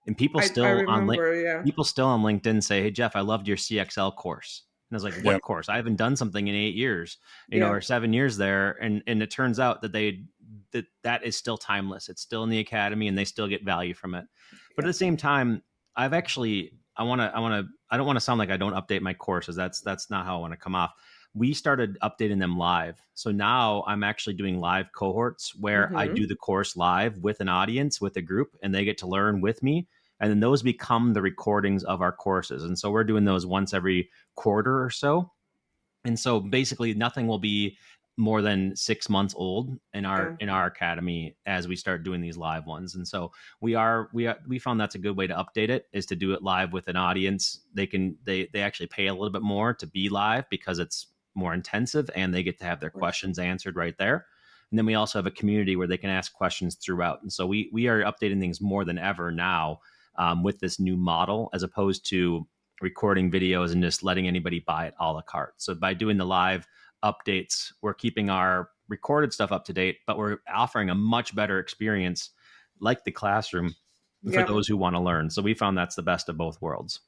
and I remember, yeah. people still on LinkedIn say, "Hey Jeff, I loved your CXL course." And I was like, Yeah. "What course? I haven't done something in 8 years, Yeah, or 7 years there." And it turns out that that is still timeless. It's still in the academy, and they still get value from it. But at yeah. the same time, I don't want to sound like I don't update my courses. That's not how I want to come off. We started updating them live. So now I'm actually doing live cohorts where I do Mm-hmm. the course live with an audience, with a group, and they get to learn with me. And then those become the recordings of our courses. And so we're doing those once every quarter or so. And so basically nothing will be more than 6 months old in our Yeah, in our academy as we start doing these live ones. And so we found that's a good way to update it, is to do it live with an audience. They actually pay a little bit more to be live because it's more intensive, and they get to have their for sure. questions answered right there. And then we also have a community where they can ask questions throughout. And so we are updating things more than ever now, with this new model, as opposed to recording videos and just letting anybody buy it a la carte. So by doing the live updates, we're keeping our recorded stuff up to date, but we're offering a much better experience, like the classroom, for Yeah. those who want to learn. So we found that's the best of both worlds.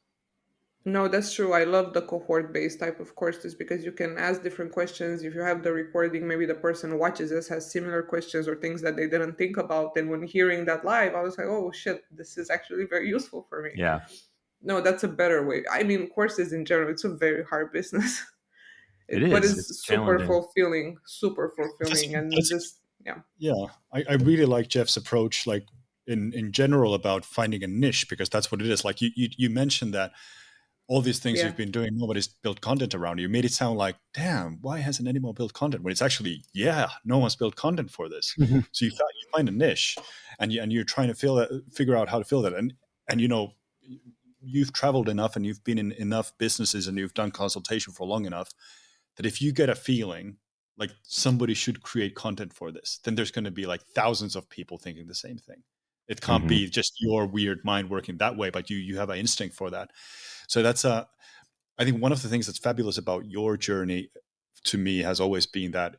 No, that's true. I love the cohort-based type of courses because you can ask different questions. If you have the recording, maybe the person who watches this has similar questions or things that they didn't think about. And when hearing that live, I was like, oh shit, this is actually very useful for me. Yeah, No, that's a better way. I mean, courses in general, it's a very hard business. it But is. It's it's challenging. super fulfilling, and That's just yeah, yeah. I really like Jeff's approach, like in general, about finding a niche, because that's what it is. Like you mentioned that all these things yeah, you've been doing, nobody's built content around. You made it sound like, damn, why hasn't anyone built content? When it's actually, yeah, no one's built content for this. So you find a niche, and you're trying to figure out how to fill that. And you've traveled enough, and you've been in enough businesses, and you've done consultation for long enough that if you get a feeling like somebody should create content for this, then there's going to be like thousands of people thinking the same thing. It can't Hmm. be just your weird mind working that way, but you have an instinct for that. So that's I think one of the things that's fabulous about your journey, to me, has always been that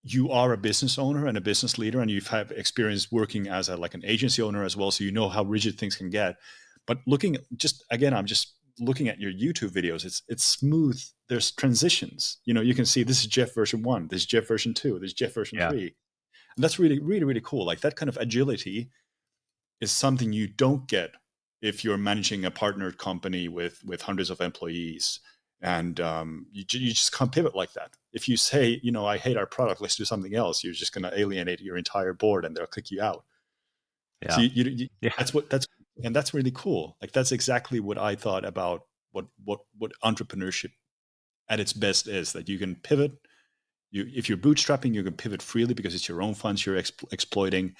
you are a business owner and a business leader, and you've had experience working as like an agency owner as well, so you know how rigid things can get. But looking just again, I'm just looking at your YouTube videos. It's smooth. There's transitions. You can see this is Jeff version 1, this is Jeff version 2, this is Jeff version Yeah. 3. And that's really, really, really cool. Like, that kind of agility is something you don't get if you're managing a partnered company with hundreds of employees, and you just can't pivot like that. If you say, I hate our product, let's do something else, you're just going to alienate your entire board, and they'll kick you out. So Yeah. Yeah. that's really cool. Like, that's exactly what I thought about what entrepreneurship at its best is, that you can pivot. If you're bootstrapping, you can pivot freely because it's your own funds you're exploiting,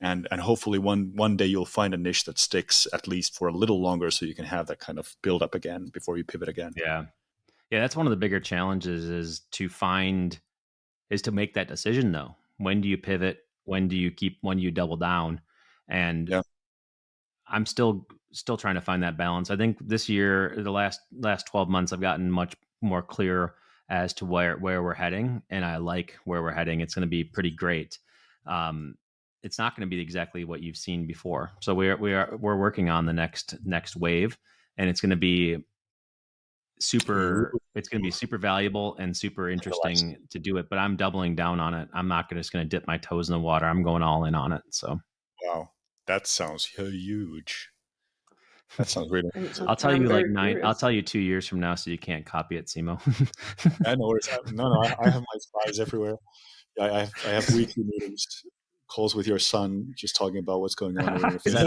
and hopefully one day you'll find a niche that sticks at least for a little longer, so you can have that kind of build up again before you pivot again. Yeah. Yeah. That's one of the bigger challenges, is to make that decision though. When do you pivot? When do you double down? And Yeah. I'm still trying to find that balance. I think this year, the last 12 months, I've gotten much more clear as to where we're heading, and I like where we're heading. It's going to be pretty great. It's not going to be exactly what you've seen before. So we're working on the next wave, and it's going to be super valuable and super interesting to do it. But I'm doubling down on it. I'm not just going to dip my toes in the water. I'm going all in on it. So Wow, that sounds huge. That sounds really. I'll tell you I'll tell you 2 years from now, so you can't copy it, Simo. I know. No, I have my slides everywhere. I have weekly meetings, calls with your son, just talking about what's going on. Is that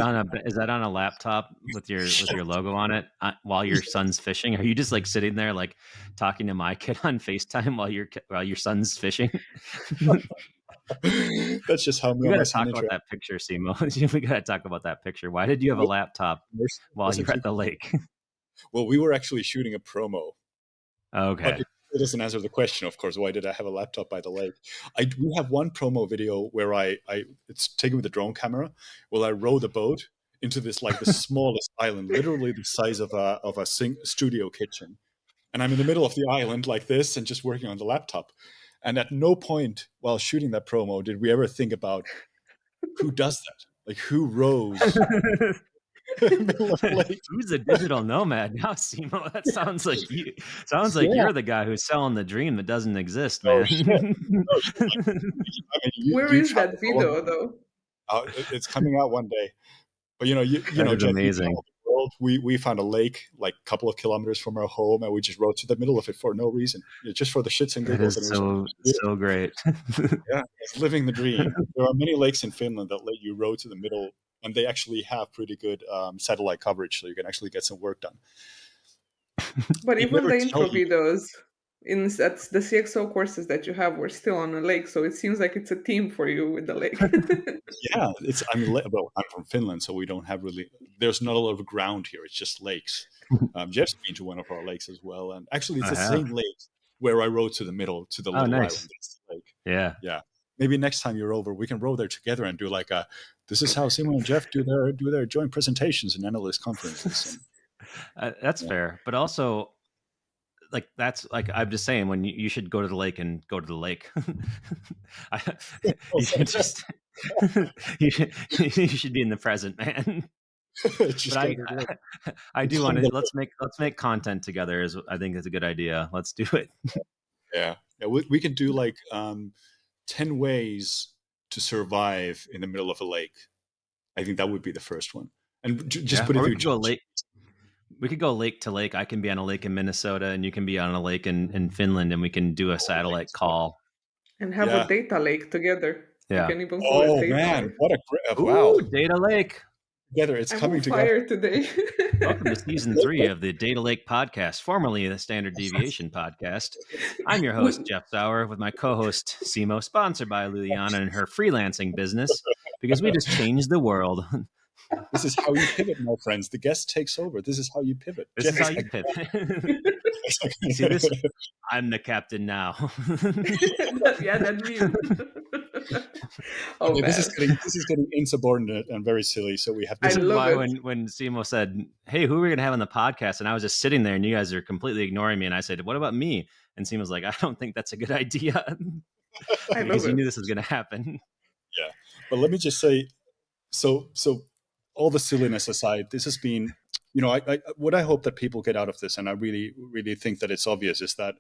on a laptop with your logo on it while your son's fishing? Are you just like sitting there like talking to my kid on FaceTime while your son's fishing? That's just how we got to talk about that picture, Simo. We got to talk about that picture. Why did you have a laptop while you were at the lake? Well, we were actually shooting a promo. Okay. But it doesn't answer the question, of course. Why did I have a laptop by the lake? We have one promo video where it's taken with a drone camera. Well, I row the boat into this like the smallest island, literally the size of a studio kitchen, and I'm in the middle of the island like this and just working on the laptop. And at no point while shooting that promo did we ever think about who does that, like who rows. Who's a digital nomad now, Simo? That sounds like you. Sounds like you're the guy who's selling the dream that doesn't exist, man. Where is that video, though? It's coming out one day. But you know, Jeff, amazing. We found a lake like a couple of kilometers from our home, and we just rode to the middle of it for no reason, just for the shits and giggles. That is so great. Yeah, it's living the dream. There are many lakes in Finland that let you row to the middle, and they actually have pretty good satellite coverage, so you can actually get some work done. But even the intro videos in the CXO courses that you have were still on a lake, so it seems like it's a team for you with the lake. Yeah, I'm from Finland, so we don't have there's not a lot of ground here. It's just lakes. Jeff's been to one of our lakes as well, and actually it's the same lake where I rowed to the middle, to the little island. Lake. Yeah. Maybe next time you're over, we can row there together and do like this is how Simon and Jeff do their joint presentations and analyst conferences. That's fair, but also like that's like I'm just saying when you should go to the lake and go to the lake. You should just you should be in the present, man. But I do want to let's make content together. I think it's a good idea. Let's do it. Yeah, we can do like 10 ways to survive in the middle of a lake. I think that would be the first one. And just put it through lake. We could go lake to lake. I can be on a lake in Minnesota and you can be on a lake in Finland, and we can do a satellite call. And have a data lake together. Yeah. You can even call it data man, lake. what a great wow. Data lake. Together, it's coming together today. Welcome to season 3 of the Data Lake Podcast, formerly the Standard Deviation Podcast. I'm your host, Jeff Sauer, with my co-host, Simo, sponsored by Juliana and her freelancing business, because we just changed the world. This is how you pivot, my friends. The guest takes over. This is how you pivot. This is how you pivot. See this? I'm the captain now. That's me. This is getting insubordinate and very silly. So we have to. This is why when Simo said, "Hey, who are we going to have on the podcast?" and I was just sitting there, and you guys are completely ignoring me, and I said, "What about me?" and Simo's like, "I don't think that's a good idea," because you knew this was going to happen. Yeah, but let me just say, so all the silliness aside, this has been, what I hope that people get out of this, and I really, really think that it's obvious, is that,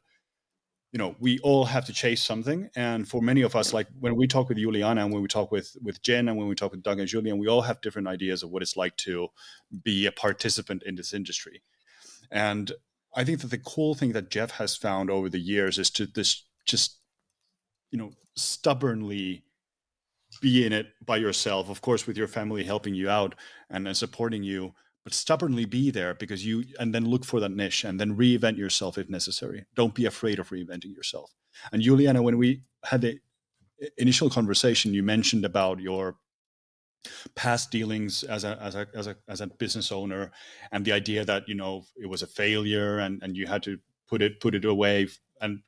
we all have to chase something. And for many of us, like when we talk with Juliana and when we talk with Jen and when we talk with Doug and Julian, we all have different ideas of what it's like to be a participant in this industry. And I think that the cool thing that Jeff has found over the years is to stubbornly be in it by yourself, of course, with your family helping you out and supporting you, but stubbornly be there and then look for that niche and then reinvent yourself if necessary. Don't be afraid of reinventing yourself. And Juliana, when we had the initial conversation, you mentioned about your past dealings as a business owner and the idea that, it was a failure and you had to put it away. And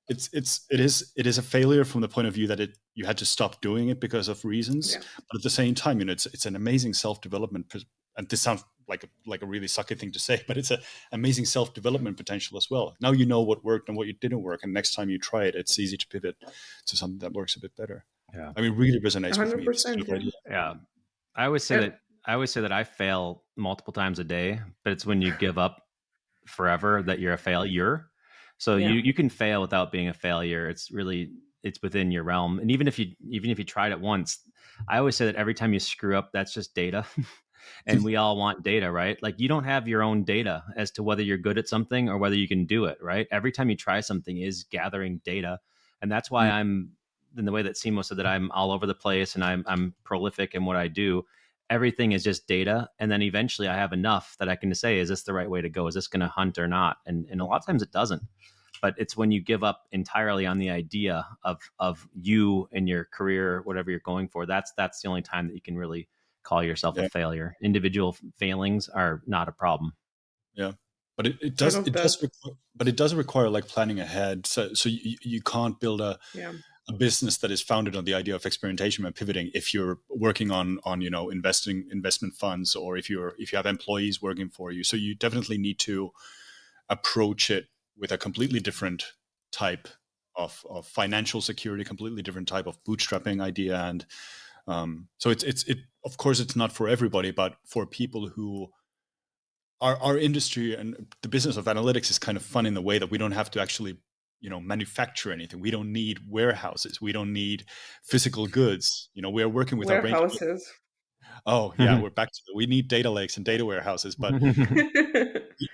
it is a failure from the point of view that you had to stop doing it because of reasons. Yeah. But at the same time, it's an amazing self-development. And this sounds like a really sucky thing to say, but it's an amazing self-development potential as well. Now you know what worked and what you didn't work, and next time you try it, it's easy to pivot to something that works a bit better. Yeah. I mean, really resonates with me. This 100%. sort of idea. Yeah. I always say that I fail multiple times a day, but it's when you give up forever that you're a failure. So Yeah. you can fail without being a failure. It's within your realm. And even if you tried it once, I always say that every time you screw up, that's just data. And we all want data, right? Like you don't have your own data as to whether you're good at something or whether you can do it, right? Every time you try something is gathering data. And that's why I'm in the way that Simo said that I'm all over the place and I'm prolific in what I do. Everything is just data. And then eventually I have enough that I can say, is this the right way to go? Is this going to hunt or not? And a lot of times it doesn't. But it's when you give up entirely on the idea of you and your career, whatever you're going for, that's the only time that you can really call yourself a failure. Individual failings are not a problem. Yeah. But it does require like planning ahead. So you can't build a business that is founded on the idea of experimentation and pivoting if you're working on investment funds, or if you have employees working for you. So you definitely need to approach it with a completely different type of financial security, completely different type of bootstrapping idea. And so it of course it's not for everybody, but for people who our industry and the business of analytics is kind of fun in the way that we don't have to actually manufacture anything. We don't need warehouses. We don't need physical goods. We are working with warehouses. Oh yeah, we're back to it. We need data lakes and data warehouses, but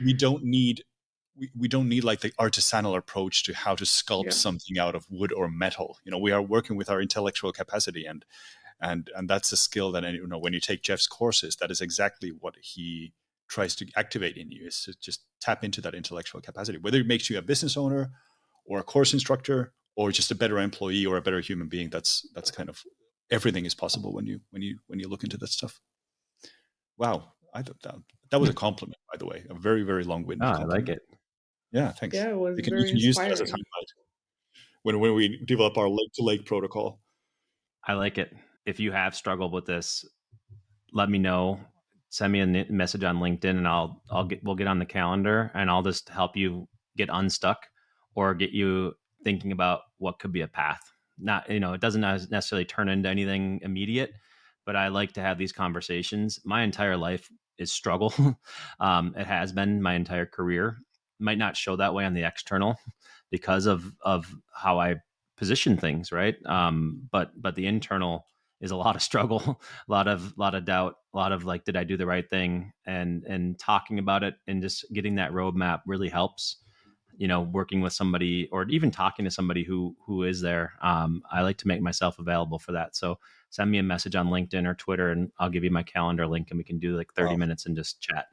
we don't need like the artisanal approach to how to sculpt something out of wood or metal. We are working with our intellectual capacity, and that's a skill that when you take Jeff's courses, that is exactly what he tries to activate in you, is to just tap into that intellectual capacity, whether it makes you a business owner or a course instructor or just a better employee or a better human being. That's kind of everything is possible when you look into that stuff. Wow, I thought that was a compliment, by the way, a very, very long-winded compliment. I like it. Yeah, thanks. Yeah, it was you can very use that inspiring. as a template when we develop our lake-to-lake protocol. I like it. If you have struggled with this, let me know. Send me a message on LinkedIn, and we'll get on the calendar, and I'll just help you get unstuck or get you thinking about what could be a path. Not, it doesn't necessarily turn into anything immediate, but I like to have these conversations. My entire life is struggle. It has been my entire career. Might not show that way on the external because of how I position things, right? But the internal is a lot of struggle, a lot of doubt, a lot of like, did I do the right thing? And talking about it and just getting that roadmap really helps. Working with somebody or even talking to somebody who is there. I like to make myself available for that. So send me a message on LinkedIn or Twitter, and I'll give you my calendar link, and we can do like 30 minutes and just chat.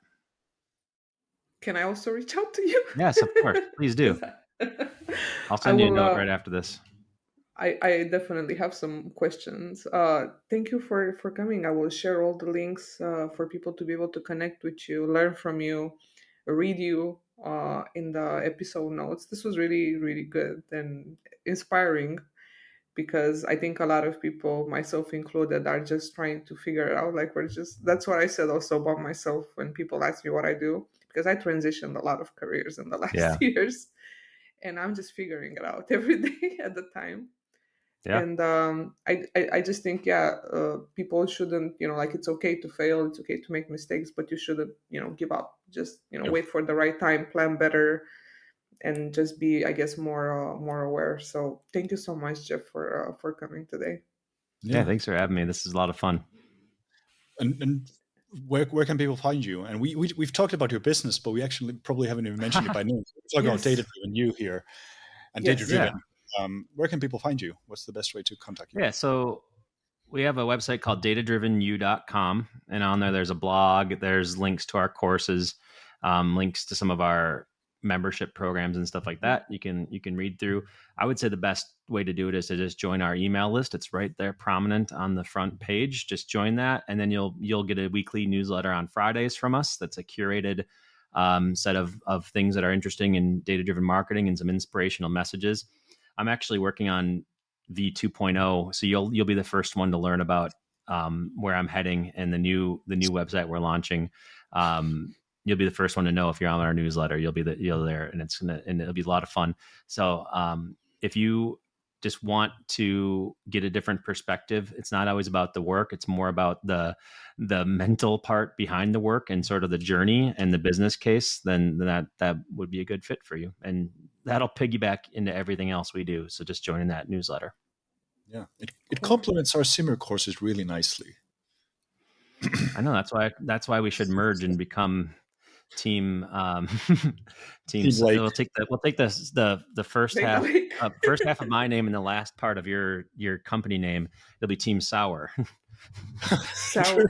Can I also reach out to you? Yes, of course. Please do. I'll send you a note right after this. I definitely have some questions. Thank you for coming. I will share all the links for people to be able to connect with you, learn from you, read you in the episode notes. This was really, really good and inspiring, because I think a lot of people, myself included, are just trying to figure it out. Like that's what I said also about myself when people ask me what I do, because I transitioned a lot of careers in the last years, and I'm just figuring it out every day at the time. Yeah. And I just think, people shouldn't, like, it's okay to fail, it's okay to make mistakes, but you shouldn't, give up. Just, wait for the right time, plan better, and just be, I guess, more aware. So thank you so much, Jeff, for coming today. Yeah, thanks for having me. This is a lot of fun. And where can people find you? And we've talked about your business, but we actually probably haven't even mentioned it by name. We're talking about data-driven you here, and data-driven. Where can people find you? What's the best way to contact you? Yeah, so we have a website called datadrivenyou.com, and on there's a blog, there's links to our courses, links to some of our membership programs and stuff like that. You can read through. I would say the best way to do it is to just join our email list. It's right there, prominent on the front page. Just join that, and then you'll get a weekly newsletter on Fridays from us. That's a curated set of things that are interesting in data-driven marketing and some inspirational messages. I'm actually working on V2.0, so you'll be the first one to learn about where I'm heading and the new website we're launching. You'll be the first one to know if you're on our newsletter. You'll there, and it'll be a lot of fun. So if you just want to get a different perspective, it's not always about the work. It's more about the mental part behind the work and sort of the journey and the business case. Then that would be a good fit for you, and that'll piggyback into everything else we do. So just joining that newsletter. Yeah, it complements our simmer courses really nicely. I know that's why we should merge and become team teams. We'll take the first half of my name and the last part of your company name. It'll be Team Sauer. Sauer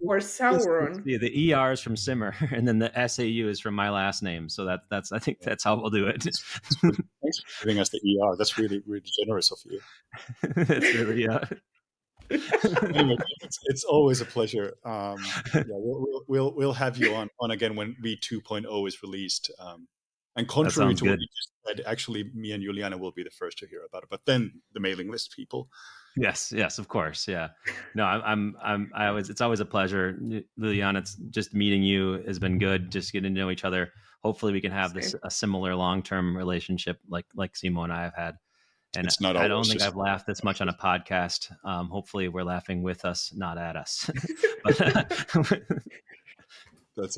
or Sauron. The ER is from Simmer, and then the SAU is from my last name. So that's I think that's how we'll do it. Thanks for giving us the ER. That's really, really generous of you. It's really Anyway, it's always a pleasure. We'll have you on again when V2.0 is released. And contrary to what you just said, actually, me and Juliana will be the first to hear about it. But then the mailing list people. Yes, of course, yeah. No, it's always a pleasure, Juliana. It's just meeting you has been good. Just getting to know each other. Hopefully, we can have a similar long-term relationship like Simo and I have had. And I don't think I've laughed this much on a podcast. Hopefully, we're laughing with us, not at us. That's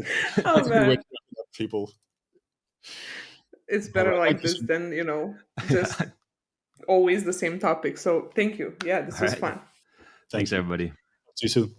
a good way to up people. It's better like this than, just always the same topic. So thank you. Yeah, this was fun. Thanks, everybody. See you soon.